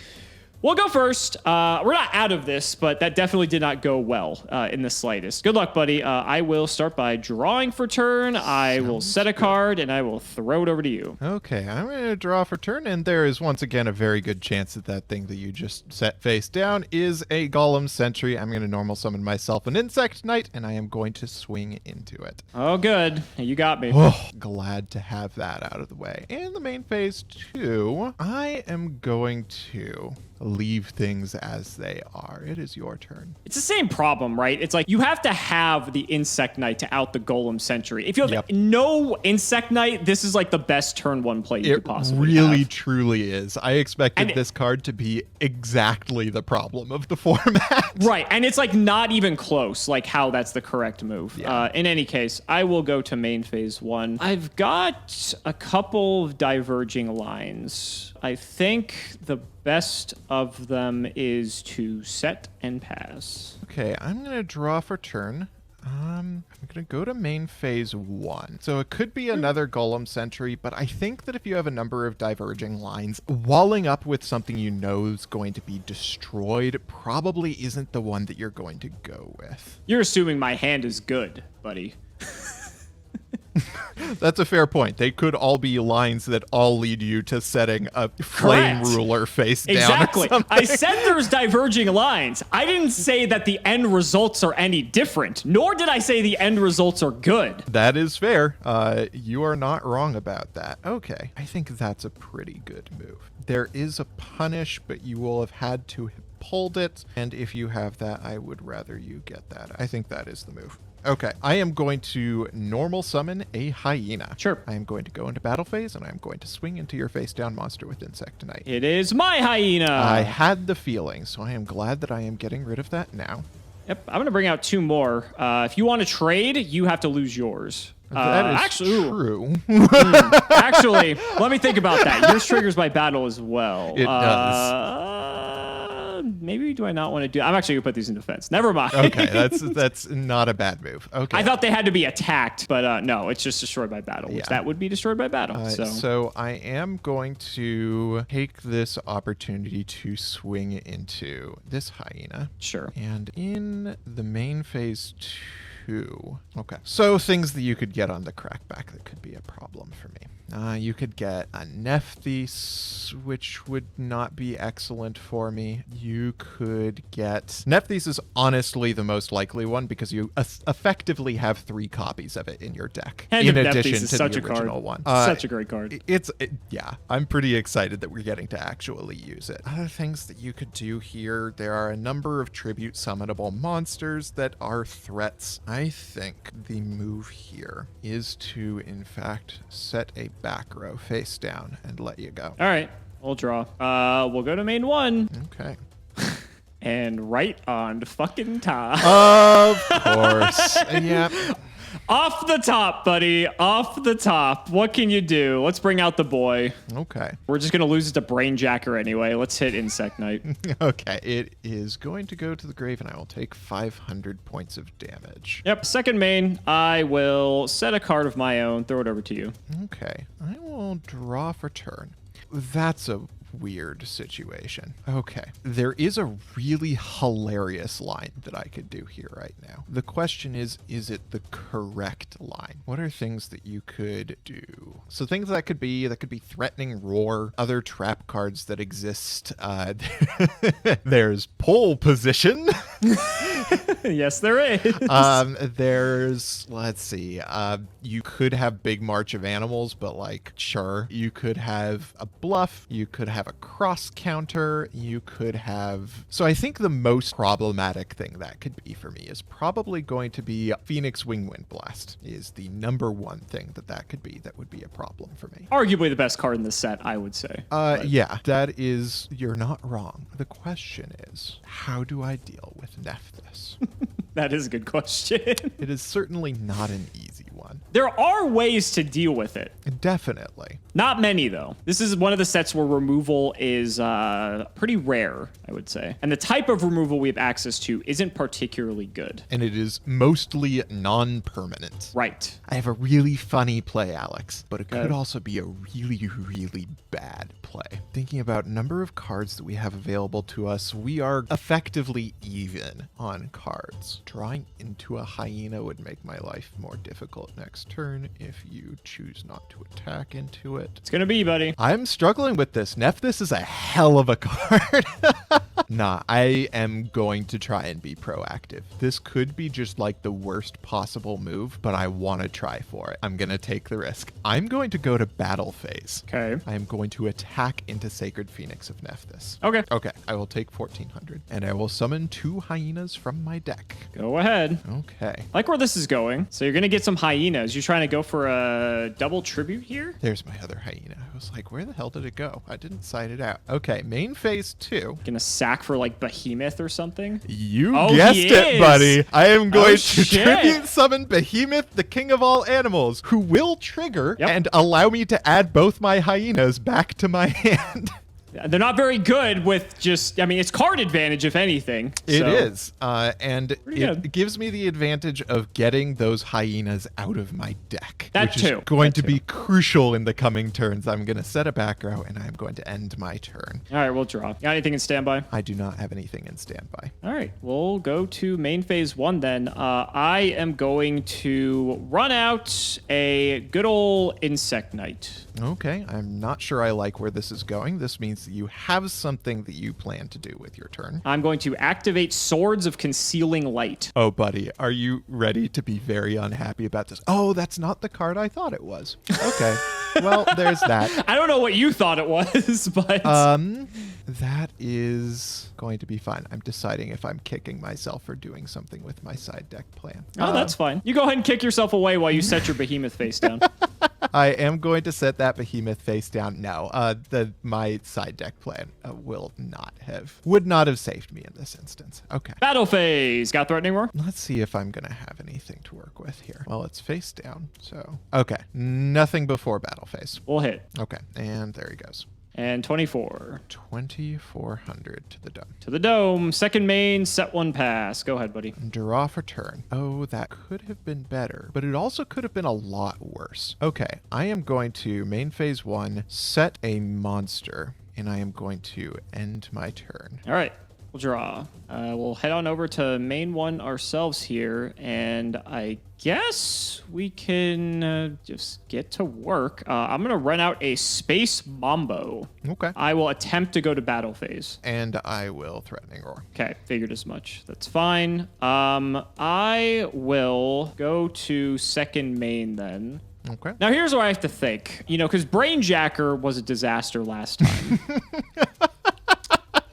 we'll go first. We're not out of this, but that definitely did not go well in the slightest. Good luck, buddy. I will start by drawing for turn. I will set a card, and I will throw it over to you. Okay, I'm going to draw for turn, and there is once again a very good chance that that thing that you just set face down is a Golem Sentry. I'm going to normal summon myself an Insect Knight, and I am going to swing into it. Oh, good. You got me. Oh, glad to have that out of the way. And the main phase 2, I am going to leave things as they are. It is your turn. It's the same problem, right? It's like you have to have the Insect Knight to out the Golem Sentry. If you have no Insect Knight, this is like the best turn one play you could possibly have. It really, truly is. I expected this card to be exactly the problem of the format. Right, and it's like not even close, like how that's the correct move. Yeah. In any case, I will go to main phase 1. I've got a couple of diverging lines. I think the best of them is to set and pass. Okay, I'm going to draw for turn. I'm going to go to main phase 1. So it could be another Golem Sentry, but I think that if you have a number of diverging lines, walling up with something you know is going to be destroyed probably isn't the one that you're going to go with. You're assuming my hand is good, buddy. That's a fair point. They could all be lines that all lead you to setting a flame ruler face down. Exactly. I said there's diverging lines. I didn't say that the end results are any different, nor did I say the end results are good. That is fair. You are not wrong about that. Okay. I think that's a pretty good move. There is a punish, but you will have had to have pulled it. And if you have that, I would rather you get that. I think that is the move. Okay, I am going to normal summon a Hyena. Sure. I am going to go into battle phase, and I'm going to swing into your face down monster with Insect Knight. It is my Hyena. I had the feeling, so I am glad that I am getting rid of that now. Yep, I'm going to bring out 2 more. If you want to trade, you have to lose yours. That is actually, true. Actually, let me think about that. Yours triggers by battle as well. It does. Maybe do I not want to do? I'm actually gonna put these in defense. Never mind. Okay, that's not a bad move. Okay. I thought they had to be attacked, but no, it's just destroyed by battle, which that would be destroyed by battle. So I am going to take this opportunity to swing into this Hyena. Sure. And in the main phase 2. Okay. So things that you could get on the crackback that could be a problem for me. You could get a Nephes, which would not be excellent for me. You could get... Nephes is honestly the most likely one because you effectively have 3 copies of it in your deck. Hand in of addition Nephes is to such the a card. original one. Such a great card. Yeah, I'm pretty excited that we're getting to actually use it. Other things that you could do here, there are a number of tribute summonable monsters that are threats. I think the move here is to, in fact, set a back row face down and let you go. All right, we'll draw. We'll go to main 1. Okay. And right on fucking time. Of course. Yeah. Off the top, buddy. Off the top. What can you do? Let's bring out the boy. Okay. We're just going to lose it to Brainjacker anyway. Let's hit Insect Knight. Okay. It is going to go to the grave, and I will take 500 points of damage. Yep. Second main, I will set a card of my own. Throw it over to you. Okay. I will draw for turn. That's a weird situation. Okay. There is a really hilarious line that I could do here right now. The question is it the correct line? What are things that you could do? So things that could be Threatening Roar, other trap cards that exist. There's Pole Position. Yes, there is. There's, let's see, you could have Big March of Animals, but like, sure. You could have a Bluff. You could have a cross counter. You could have... So I think the most problematic thing that could be for me is probably going to be Phoenix Wing Wind Blast is the number one thing that could be that would be a problem for me. Arguably the best card in the set, I would say. Yeah, that is... You're not wrong. The question is, how do I deal with Nephes? That is a good question. It is certainly not an easy one. There are ways to deal with it. Definitely. Not many, though. This is one of the sets where removal is pretty rare, I would say. And the type of removal we have access to isn't particularly good. And it is mostly non-permanent. Right. I have a really funny play, Alex, but it could also be a really, really bad play. Thinking about number of cards that we have available to us, we are effectively even on cards. Drawing into a Hyena would make my life more difficult next turn if you choose not to attack into it. It's gonna be, buddy. I'm struggling with this. Nephes is a hell of a card. Nah, I am going to try and be proactive. This could be just like the worst possible move, but I want to try for it. I'm going to take the risk. I'm going to go to battle phase. Okay. I am going to attack into Sacred Phoenix of Nephes. Okay. Okay, I will take 1400, and I will summon 2 hyenas from my deck. Go ahead. Okay. I like where this is going. So you're going to get some hyenas. You're trying to go for a double tribute here? There's my other hyena. I was like, where the hell did it go? I didn't cite it out. Okay, main phase 2. Gonna sack for like Behemoth or something? You guessed it, buddy. I am going to tribute summon Behemoth, the king of all animals, who will trigger and allow me to add both my hyenas back to my hand. They're not very good with just, I mean, it's card advantage, if anything. It is. And it gives me the advantage of getting those hyenas out of my deck. Which is going to be crucial in the coming turns. I'm going to set a back row, and I'm going to end my turn. All right, we'll draw. Got anything in standby? I do not have anything in standby. All right, we'll go to main phase 1 then. I am going to run out a good old Insect Knight. Okay, I'm not sure I like where this is going. This means that you have something that you plan to do with your turn. I'm going to activate Swords of Concealing Light. Oh, buddy, are you ready to be very unhappy about this? Oh, that's not the card I thought it was. Okay, well, there's that. I don't know what you thought it was, but... that is going to be fine. I'm deciding if I'm kicking myself for doing something with my side deck plan. Oh, that's fine. You go ahead and kick yourself away while you set your Behemoth face down. I am going to set that Behemoth face down. No, my side deck plan would not have saved me in this instance. Okay. Battle phase. Got Threatening Roar? Let's see if I'm going to have anything to work with here. Well, it's face down, so... Okay, nothing before battle phase. We'll hit. Okay, and there he goes. And 24. 2,400 to the dome. To the dome. Second main, set 1 pass. Go ahead, buddy. Draw for turn. Oh, that could have been better, but it also could have been a lot worse. Okay, I am going to main phase 1, set a monster, and I am going to end my turn. All right. We'll draw. We'll head on over to main one ourselves here, and I guess we can just get to work. I'm going to run out a Space Mambo. Okay. I will attempt to go to battle phase. And I will Threatening Roar. Okay, figured as much. That's fine. I will go to second main then. Okay. Now, here's what I have to think. You know, because Brainjacker was a disaster last time.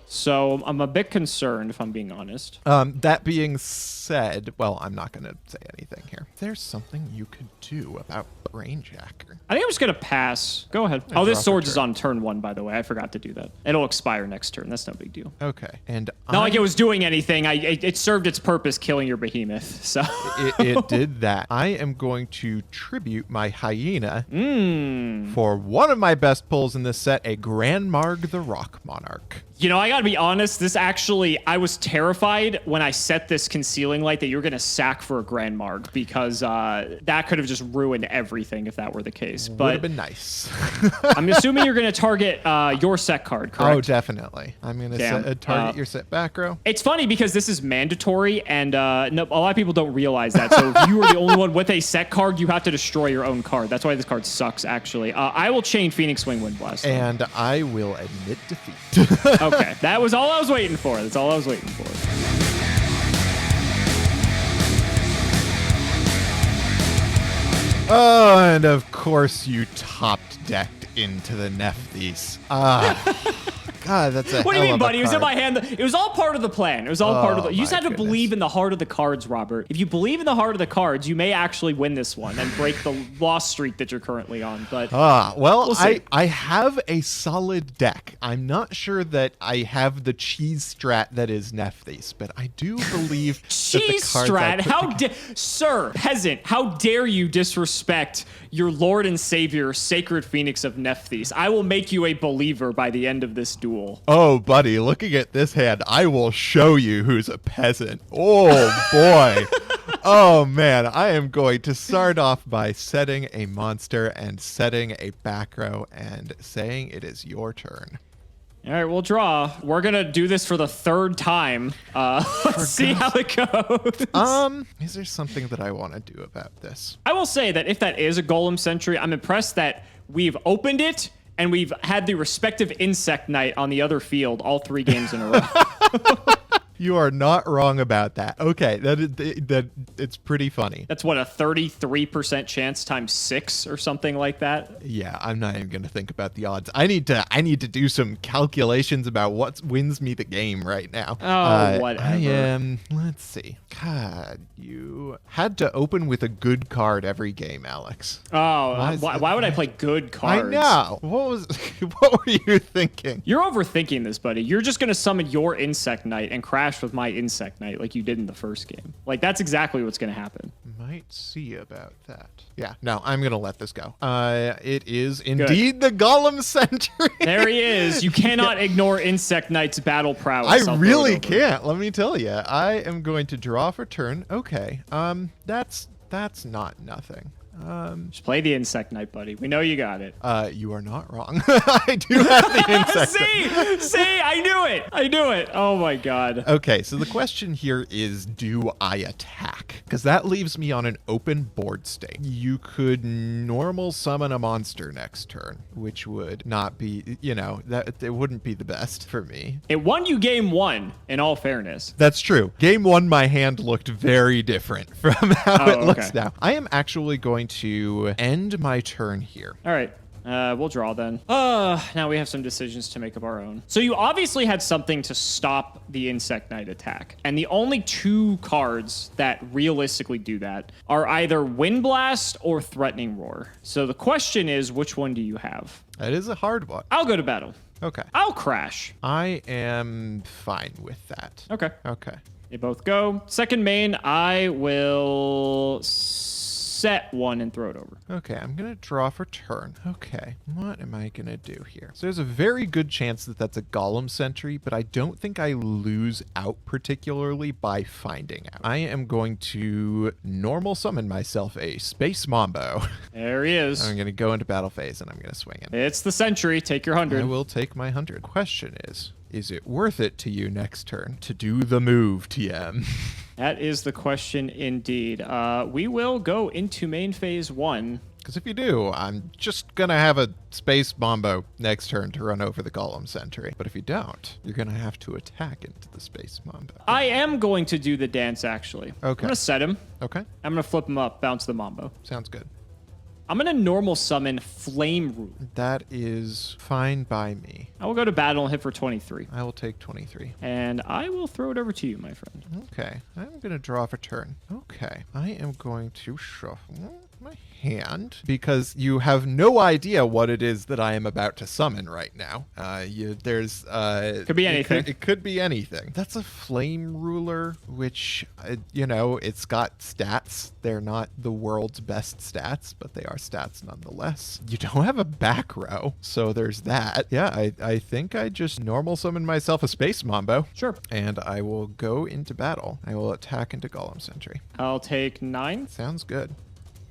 So I'm a bit concerned, if I'm being honest. That being said, well, I'm not going to say anything here. There's something you could do about Brainjacker. I think I'm just going to pass. Go ahead. Oh, this Swords is on turn 1, by the way. I forgot to do that. It'll expire next turn. That's no big deal. Okay. And not like it was doing anything. It served its purpose killing your behemoth. So it did that. I am going to tribute my Hyena for one of my best pulls in this set, a Grand Marg the Rock Monarch. You know, I gotta be honest, this actually, I was terrified when I set this Concealing Light that you were gonna sack for a Grand Marg, because that could have just ruined everything if that were the case. But would have been nice. I'm assuming you're gonna target your set card, correct? Oh, definitely. I'm gonna target your set back row. It's funny because this is mandatory, and no, a lot of people don't realize that. So if you are the only one with a set card, you have to destroy your own card. That's why this card sucks, actually. I will chain Phoenix Wing Wind Blast. And I will admit defeat. Okay, that was all I was waiting for. That's all I was waiting for. Oh, and of course you topped decked into the Nephes. God, that's a What do you hell mean, of a buddy? It was in card. my hand. It was all part of the plan. It was all part of the. You just my had to goodness. believe in the heart of the cards, Robert. If you believe in the heart of the cards, you may actually win this one and break the loss streak that you're currently on. But well, we'll see. I have a solid deck. I'm not sure that I have the cheese strat that is Nephes, but I do believe that the cheese cards I strat. put Sir, peasant, how dare you disrespect your Lord and Savior, Sacred Phoenix of Nephes? I will make you a believer by the end of this duel. Oh, buddy, looking at this hand, I will show you who's a peasant. Oh, boy. Oh, man, I am going to start off by setting a monster and setting a back row and saying it is your turn. All right, we'll draw. We're going to do this for the third time. Let's see how it goes. Is there something that I want to do about this? I will say that if that is a Golem Sentry, I'm impressed that we've opened it and we've had the respective Insect Knight on the other field all 3 games in a row. You are not wrong about that. Okay, that it's pretty funny. That's what, a 33% chance times 6 or something like that? Yeah, I'm not even going to think about the odds. I need to do some calculations about what wins me the game right now. Oh, whatever. I am, let's see. God, you had to open with a good card every game, Alex. Oh, why would I play good cards? I know. What were you thinking? You're overthinking this, buddy. You're just going to summon your Insect Knight and crash with my Insect Knight like you did in the first game. Like, that's exactly what's going to happen. Might see about that. Yeah, no, I'm going to let this go. It is indeed the Golem Sentry. There he is. You cannot ignore Insect Knight's battle prowess. I really can't, let me tell you. I am going to draw for turn. Okay, that's not nothing. Just play the Insect Knight, buddy. We know you got it. You are not wrong. I do have the Insect Knight. See, I knew it. Oh my God. Okay, so the question here is, do I attack? Because that leaves me on an open board state. You could normal summon a monster next turn, which would not be, that it wouldn't be the best for me. It won you game 1, in all fairness. That's true. Game 1, my hand looked very different from how it looks now. I am actually going to end my turn here. All right. We'll draw then. Now we have some decisions to make of our own. So you obviously had something to stop the Insect Knight attack. And the only 2 cards that realistically do that are either Wind Blast or Threatening Roar. So the question is, which one do you have? That is a hard one. I'll go to battle. Okay. I'll crash. I am fine with that. Okay. Okay. They both go. Second main, I will set 1 and throw it over. Okay, I'm going to draw for turn. Okay, what am I going to do here? So there's a very good chance that that's a Golem Sentry, but I don't think I lose out particularly by finding out. I am going to normal summon myself a Space Mambo. There he is. I'm going to go into battle phase and I'm going to swing it. It's the Sentry. Take your 100. I will take my 100. Question Is it worth it to you next turn to do the move, TM? That is the question indeed. We will go into main phase 1. Because if you do, I'm just going to have a space Mambo next turn to run over the Golem Sentry. But if you don't, you're going to have to attack into the space Mambo. I am going to do the dance, actually. Okay. I'm going to set him. Okay. I'm going to flip him up, bounce the Mambo. Sounds good. I'm going to normal summon Flame Ruler. That is fine by me. I will go to battle and hit for 23. I will take 23. And I will throw it over to you, my friend. Okay. I'm going to draw for turn. Okay. I am going to shuffle my hand because you have no idea what it is that I am about to summon right now. Could be anything. It could be anything. That's a Flame Ruler, which, it's got stats. They're not the world's best stats, but they are stats nonetheless. You don't have a back row, so there's that. Yeah, I think I just normal summon myself a Space Mambo. Sure. And I will go into battle. I will attack into Golem Sentry. I'll take 9. Sounds good.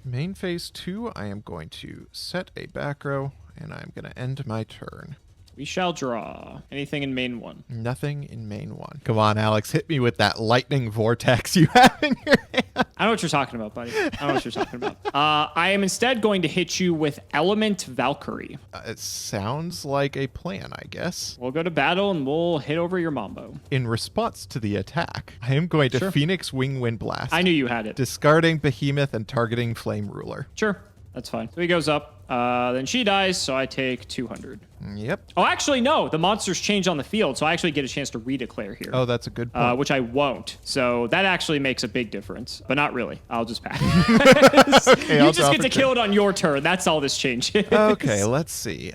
Main phase 2, I am going to set a back row, and I'm going to end my turn. We shall draw. Anything in main 1? Nothing in main 1. Come on, Alex, hit me with that lightning vortex you have in your hand. I know what you're talking about, buddy. I know what you're talking about. I am instead going to hit you with Element Valkyrie. It sounds like a plan, I guess. We'll go to battle and we'll hit over your Mambo. In response to the attack, I am going to Phoenix Wing Wind Blast. I knew you had it. Discarding Behemoth and targeting Flame Ruler. Sure, that's fine. So he goes up. Then she dies, so I take 200. Yep. Oh, actually, no. The monsters change on the field, so I actually get a chance to redeclare here. Oh, that's a good point. Which I won't. So that actually makes a big difference. But not really. I'll just pass. Okay, you I'll just get to kill it on your turn. That's all this changes. Okay, let's see.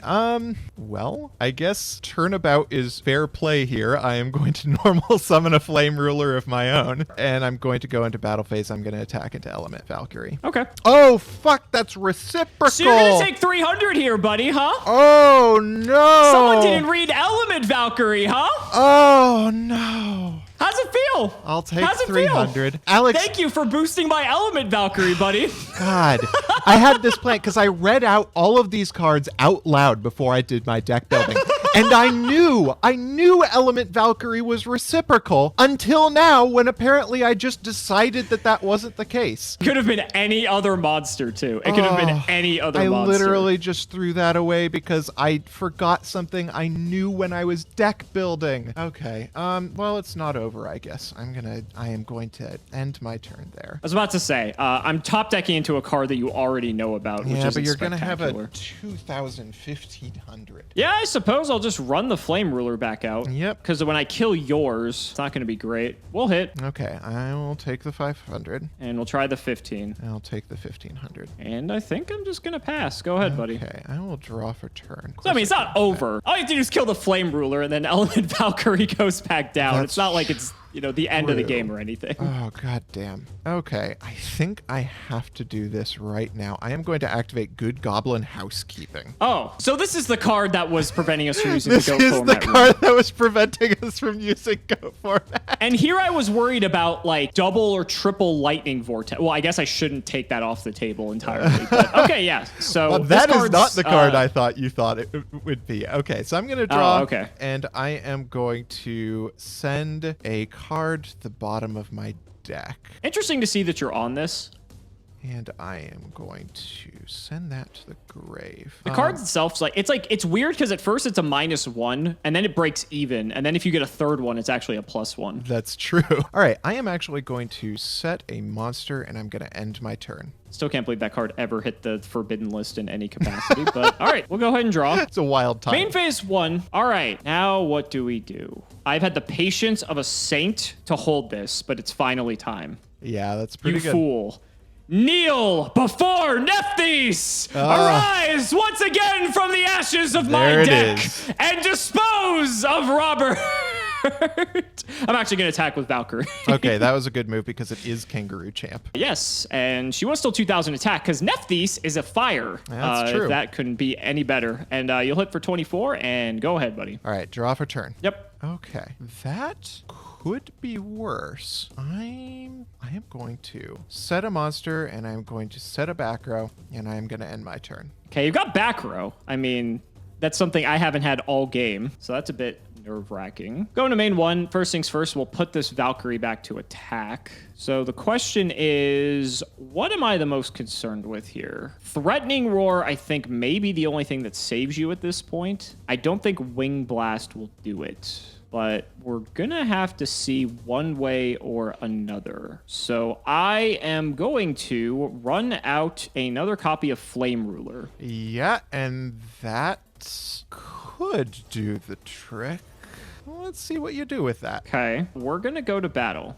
Well, I guess turnabout is fair play here. I am going to normal summon a Flame Ruler of my own, and I'm going to go into battle phase. I'm going to attack into Element Valkyrie. Okay. Oh, fuck, that's reciprocal. So you're going to take 300 here, buddy, huh? Oh, no. Someone didn't read Element Valkyrie, huh? Oh, no. How's it feel? I'll take How's it 300. feel? Alex. Thank you for boosting my Element Valkyrie, buddy. God, I had this plan because I read out all of these cards out loud before I did my deck building. And I knew Element Valkyrie was reciprocal until now when apparently I just decided that that wasn't the case. Could have been any other monster, too. It could have been any other monster. I literally just threw that away because I forgot something I knew when I was deck building. Okay, well, it's not over, I guess. I am going to end my turn there. I was about to say, I'm top decking into a card that you already know about, which is but you're going to have a 1500. Yeah, I suppose I'll just run the Flame Ruler back out. Yep. Because when I kill yours, it's not going to be great. We'll hit. Okay, I will take the 500. And we'll try the 15. I'll take the 1500. And I think I'm just going to pass. Go ahead, buddy. Okay, I will draw for turn. So, I mean, it's not over. All you have to do is kill the Flame Ruler, and then Element Valkyrie goes back down. It's not like it's, the end of the game or anything. Oh, god damn. Okay, I think I have to do this right now. I am going to activate Good Goblin Housekeeping. Oh, so this is the card that was preventing us from using the Go format. This is the card that was preventing us from using Go format. And here I was worried about, like, double or triple lightning vortex. Well, I guess I shouldn't take that off the table entirely. But, okay, yeah. So well, that is not the card I thought you thought it would be. Okay, so I'm going to draw. Oh, okay. And I am going to send a card to the bottom of my deck. Interesting to see that you're on this. And I am going to send that to the grave. The card itself, it's weird because at first it's a -1, and then it breaks even, and then if you get a third one, it's actually a +1. That's true. All right, I am actually going to set a monster, and I'm going to end my turn. Still can't believe that card ever hit the forbidden list in any capacity, but all right, we'll go ahead and draw. It's a wild time. Main phase 1. All right, now what do we do? I've had the patience of a saint to hold this, but it's finally time. Yeah, that's pretty good. You fool. Kneel before Nephes! Arise once again from the ashes of my deck and dispose of Robert! I'm actually going to attack with Valkyrie. Okay, that was a good move because it is Kangaroo Champ. Yes, and she was still 2,000 attack because Nephes is a fire. That's true. That couldn't be any better. And you'll hit for 24, and go ahead, buddy. All right, draw for turn. Yep. Okay, that could be worse. I am going to set a monster, and I'm going to set a back row, and I'm going to end my turn. Okay, you've got back row. I mean, that's something I haven't had all game, so that's a bit nerve-wracking. Going to main one. First things first, we'll put this Valkyrie back to attack. So the question is, what am I the most concerned with here? Threatening Roar, I think, may be the only thing that saves you at this point. I don't think Wing Blast will do it, but we're gonna have to see one way or another. So I am going to run out another copy of Flame Ruler. Yeah, and that could do the trick. Let's see what you do with that. Okay, we're gonna go to battle.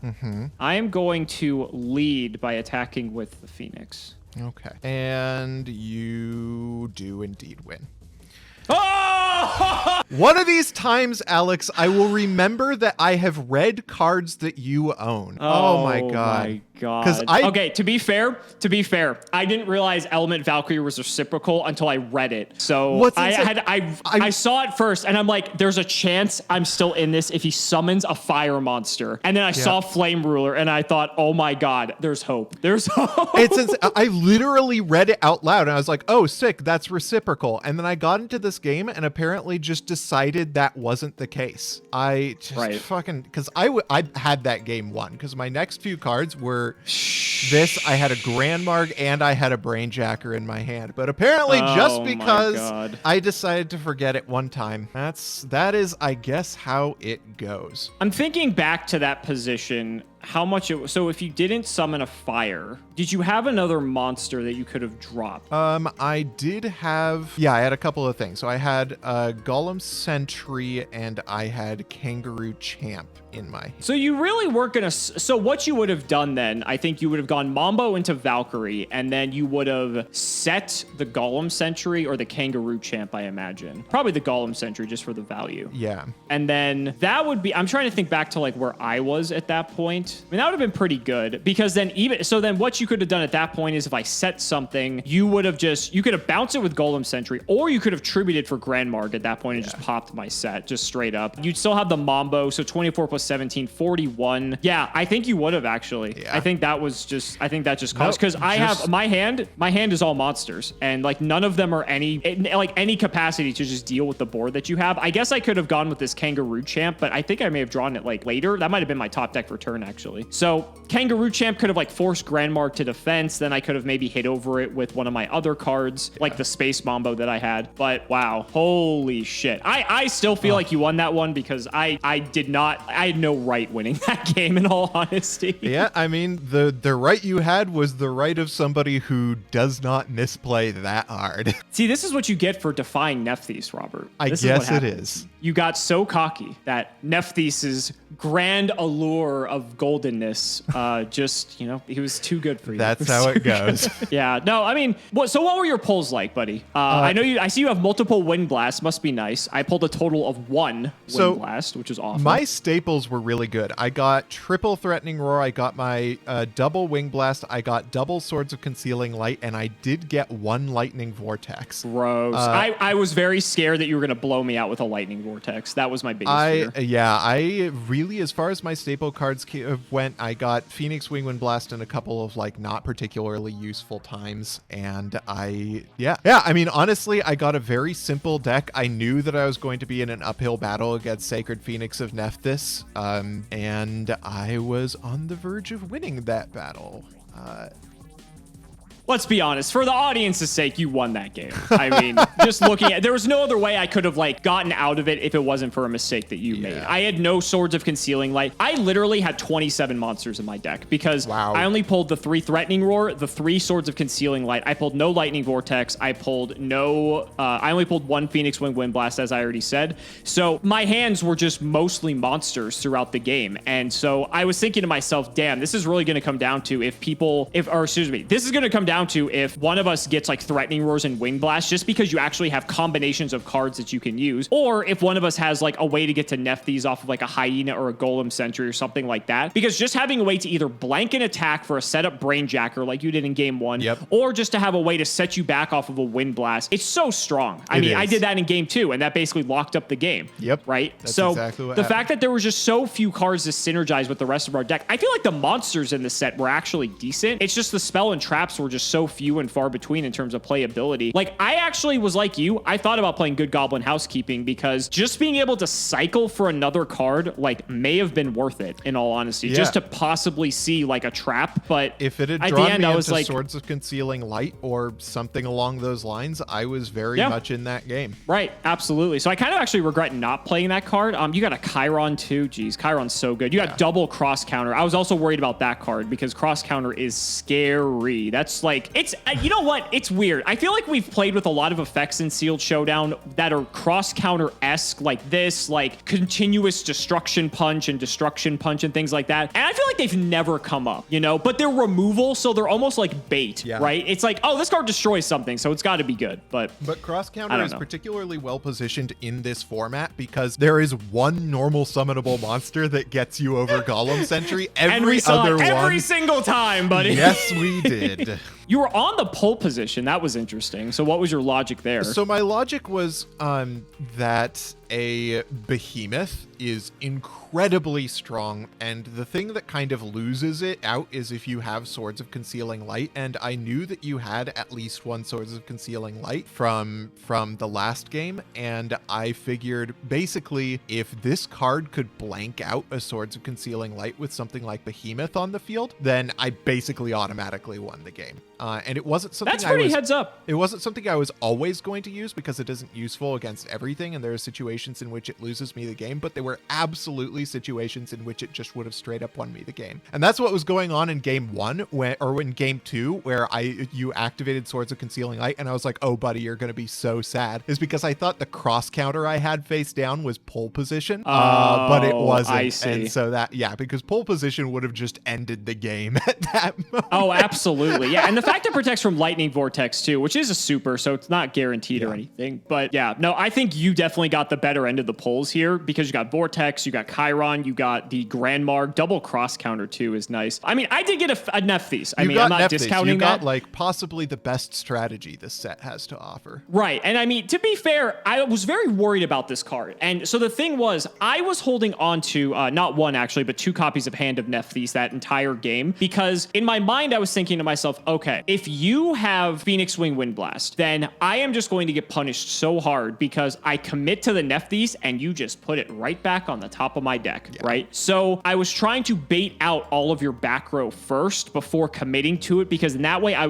I am going to lead by attacking with the Phoenix. Okay. And you do indeed win. Oh! One of these times, Alex, I will remember that I have read cards that you own. Oh my God. My God. 'Cause okay, to be fair, I didn't realize Element Valkyrie was reciprocal until I read it. So I saw it first and I'm like, there's a chance I'm still in this if he summons a fire monster. And then I saw Flame Ruler and I thought, oh my God, there's hope. There's hope. I literally read it out loud and I was like, oh, sick, that's reciprocal. And then I got into this game and apparently just decided that wasn't the case. I just fucking, because I had that game won because my next few cards were this. I had a Grandmarg and I had a Brainjacker in my hand, but apparently just because I decided to forget it one time, that is, I guess, how it goes. I'm thinking back to that position. How much it was. So if you didn't summon a fire, did you have another monster that you could have dropped? I did have, I had a couple of things. So I had Golem Sentry and I had Kangaroo Champ in my. So you really weren't gonna. So what you would have done then, I think you would have gone Mambo into Valkyrie, and then you would have set the Golem Sentry or the Kangaroo Champ, I imagine. Probably the Golem Sentry just for the value. Yeah. And then that would be, I'm trying to think back to like where I was at that point. I mean, that would have been pretty good because then then what you could have done at that point is if I set something, you could have bounced it with Golem Sentry, or you could have tributed for Grandmarg at that point and just popped my set just straight up. You'd still have the Mambo, so 24 plus 17, 41. Yeah, I think you would have actually. Yeah. I think that just caused, because I have my hand is all monsters and like none of them are any capacity to just deal with the board that you have. I guess I could have gone with this Kangaroo Champ, but I think I may have drawn it like later. That might have been my top deck for turn actually. So Kangaroo Champ could have like forced Grandmarg to defense. Then I could have maybe hit over it with one of my other cards, like the Space Mambo that I had. But wow, holy shit. I still feel like you won that one because I had no right winning that game in all honesty. Yeah, I mean, the right you had was the right of somebody who does not misplay that hard. See, this is what you get for defying Nephes, Robert. I guess it is. You got so cocky that Nephthys's grand allure of goldenness, he was too good for you. That's how it goes. Yeah. No, I mean, what were your pulls like, buddy? I see you have multiple Wind Blasts. Must be nice. I pulled a total of one Wind Blast, which is awesome. My staples were really good. I got triple Threatening Roar. I got my double Wing Blast. I got double Swords of Concealing Light, and I did get one Lightning Vortex. Gross. I was very scared that you were going to blow me out with a Lightning Vortex. That was my biggest fear. Yeah, I really, as far as my staple cards went, I got Phoenix Wing Wind Blast in a couple of like not particularly useful times, and I mean, honestly, I got a very simple deck. I knew that I was going to be in an uphill battle against Sacred Phoenix of Nephes, and I was on the verge of winning that battle. Let's be honest, for the audience's sake, you won that game. I mean, just looking at, there was no other way I could have like gotten out of it if it wasn't for a mistake that you made. I had no Swords of Concealing Light. I literally had 27 monsters in my deck because I only pulled the 3 Threatening Roar, the 3 Swords of Concealing Light. I pulled no Lightning Vortex. I only pulled 1 Phoenix Wing Wind Blast, as I already said. So my hands were just mostly monsters throughout the game. And so I was thinking to myself, damn, this is really going to come down to this is going to come down to if one of us gets like Threatening Roars and Wing Blast, just because you actually have combinations of cards that you can use, or if one of us has like a way to get to Nephes off of like a Hyena or a Golem Sentry or something like that. Because just having a way to either blank an attack for a setup Brainjacker like you did in game 1, or just to have a way to set you back off of a Wind Blast, it's so strong. I mean, I did that in game 2, and that basically locked up the game. Right? That's exactly what happened. Fact that there was just so few cards to synergize with the rest of our deck, I feel like the monsters in the set were actually decent. It's just the spell and traps were just just so few and far between in terms of playability. Like, I actually was like you. I thought about playing Good Goblin Housekeeping because just being able to cycle for another card, like, may have been worth it, in all honesty, just to possibly see, like, a trap. But if it had at drawn the end, me I was into like, Swords of Concealing Light or something along those lines, I was very much in that game. Right, absolutely. So I kind of actually regret not playing that card. You got a Chiron too. Jeez, Chiron's so good. You got double cross counter. I was also worried about that card because cross counter is scary. That's like, it's, you know what? It's weird. I feel like we've played with a lot of effects in Sealed Showdown that are cross counter-esque, like this, like continuous destruction punch and things like that. And I feel like they've never come up, you know, but they're removal. So they're almost like bait, right? It's like, oh, this card destroys something, so it's got to be good. But cross counter is particularly well positioned in this format because there is one normal summonable monster that gets you over Golem Sentry. Every every single time, buddy. Yes, we did. You were on the pole position. That was interesting. So what was your logic there? So my logic was that a behemoth is incredibly strong, and the thing that kind of loses it out is if you have Swords of Concealing Light, and I knew that you had at least one Swords of Concealing Light from the last game, and I figured basically if this card could blank out a Swords of Concealing Light with something like Behemoth on the field, then I basically automatically won the game. And it wasn't something heads up. It wasn't something I was always going to use because it isn't useful against everything, and there are situations in which it loses me the game, but there were absolutely situations in which it just would have straight up won me the game. And that's what was going on in game 1 in game 2, where you activated Swords of Concealing Light, and I was like, oh buddy, you're gonna be so sad, is because I thought the cross counter I had face down was pole position, but it wasn't. I see. And so because pole position would have just ended the game at that moment. Oh, absolutely. Yeah. And the fact it protects from Lightning Vortex too, which is a super, so it's not guaranteed or anything. But yeah, no, I think you definitely got the better end of the polls here because you got Vortex, you got Chiron, you got the Grandmarg. Double cross counter too is nice. I mean, I did get a Nephes. I mean, I'm not discounting you that. got like possibly the best strategy this set has to offer. Right. And I mean, to be fair, I was very worried about this card. And so the thing was, I was holding on to not one actually, but 2 copies of Hand of Nephes that entire game because in my mind, I was thinking to myself, okay, if you have Phoenix Wing Wind Blast, then I am just going to get punished so hard because I commit to the Nephes and you just put it right back on the top of my deck, right? So I was trying to bait out all of your back row first before committing to it because in that way I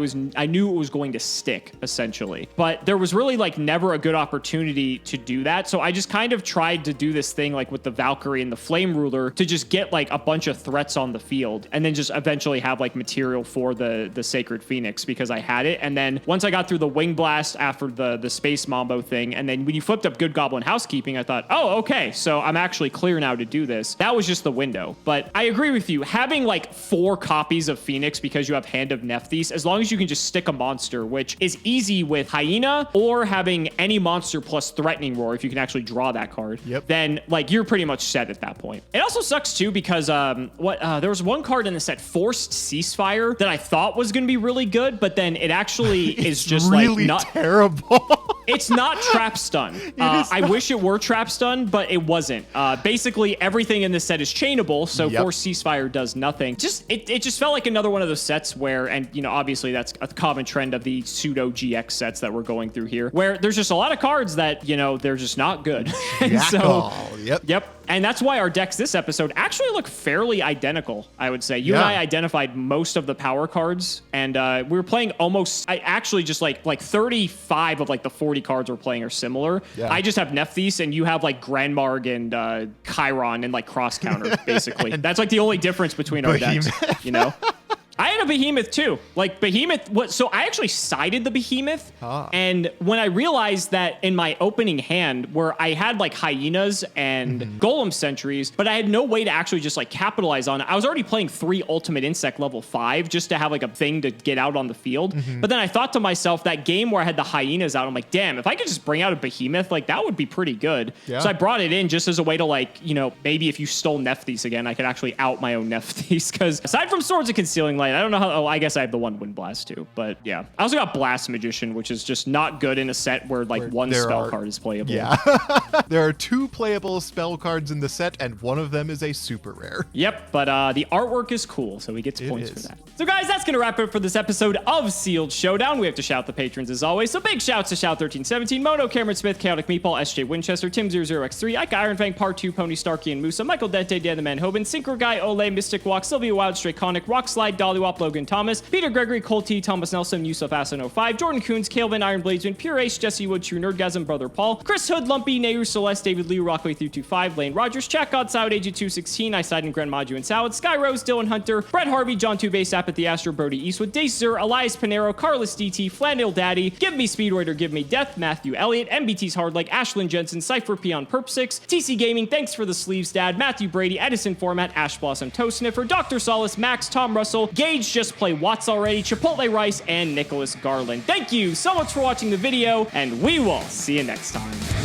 knew it was going to stick essentially. But there was really like never a good opportunity to do that. So I just kind of tried to do this thing like with the Valkyrie and the Flame Ruler to just get like a bunch of threats on the field and then just eventually have like material for the Sacred Phoenix because I had it. And then once I got through the Wing Blast after the Space Mambo thing, and then when you flipped up Good Goblin Housekeeping, I thought, oh, okay, so I'm actually clear now to do this. That was just the window. But I agree with you. Having like 4 copies of Phoenix because you have Hand of Nephes, as long as you can just stick a monster, which is easy with Hyena, or having any monster plus Threatening Roar, if you can actually draw that card, then like you're pretty much set at that point. It also sucks too because there was one card in the set, Forced Ceasefire, that I thought was going to be really good, but then it actually is just really like not terrible. It's not trap stun. I wish it were trap stun, but it wasn't. Basically, everything in this set is chainable, so Forced Ceasefire does nothing. It just felt like another one of those sets where, and you know, obviously that's a common trend of the pseudo GX sets that we're going through here, where there's just a lot of cards that, you know, they're just not good. And so, yep. And that's why our decks this episode actually look fairly identical, I would say. You and I identified most of the power cards, and we were playing almost, I actually just like 35 of like the 40 cards we're playing are similar. I just have Nephes, and you have like Grandmarg and Chiron and like cross counter, basically. That's like the only difference between our decks, you know? I had a Behemoth too. Like Behemoth, so I actually sided the Behemoth. And when I realized that in my opening hand where I had like Hyenas and Golem Sentries, but I had no way to actually just like capitalize on it. I was already playing 3 Ultimate Insect level 5 just to have like a thing to get out on the field. But then I thought to myself, that game where I had the Hyenas out, I'm like, damn, if I could just bring out a Behemoth, like that would be pretty good. So I brought it in just as a way to like, you know, maybe if you stole Nephes again, I could actually out my own Nephes. Because aside from Swords of Concealing Light, play it. I don't know how. Oh, I guess I have the one Wind Blast too. But yeah, I also got Blast Magician, which is just not good in a set where like one spell card is playable. Yeah. There are 2 playable spell cards in the set, and one of them is a super rare. Yep, but the artwork is cool, so he gets points for that. So guys, that's going to wrap it up for this episode of Sealed Showdown. We have to shout the patrons as always. So big shouts to Shout1317, Moto, Cameron Smith, Chaotic Meatball, SJ Winchester, Tim00x3, Ike Ironfang, Part 2, Pony Starkey and Musa, Michael Dente, Dan the Man Hoban, Synchro Guy, Ole, Mystic Walk, Sylvia Wild, Strayconic, Rockslide, Dollywop, Logan Thomas, Peter Gregory, Cole T, Thomas Nelson, Yusuf Asin 05, Jordan Coons, Calvin, Iron Bladesman, Pure Ace, Jesse Wood, True Nerdgasm, Brother Paul, Chris Hood, Lumpy, Nehru Celeste, David Lee, Rockway 325, Lane Rogers, Chat God, Soud, Agent 216, I Side and Grand Maju and Salad, Sky Rose, Dylan Hunter, Brett Harvey, John 2 Base Apathy, Astro, Brody Eastwood, Dace Zer, Elias Panero, Carlos DT, Flannel Daddy, Give Me Speedroid or Give Me Death, Matthew Elliott, MBT's Hardlike, Ashlyn Jensen, Cypher Peon Perp6, TC Gaming, Thanks for the Sleeves Dad, Matthew Brady, Edison Format, Ash Blossom Toe Sniffer, Dr. Solace, Max, Tom Russell, Gage Just Play Watts Already, Chipotle Rice, and Nicholas Garland. Thank you so much for watching the video, and we will see you next time.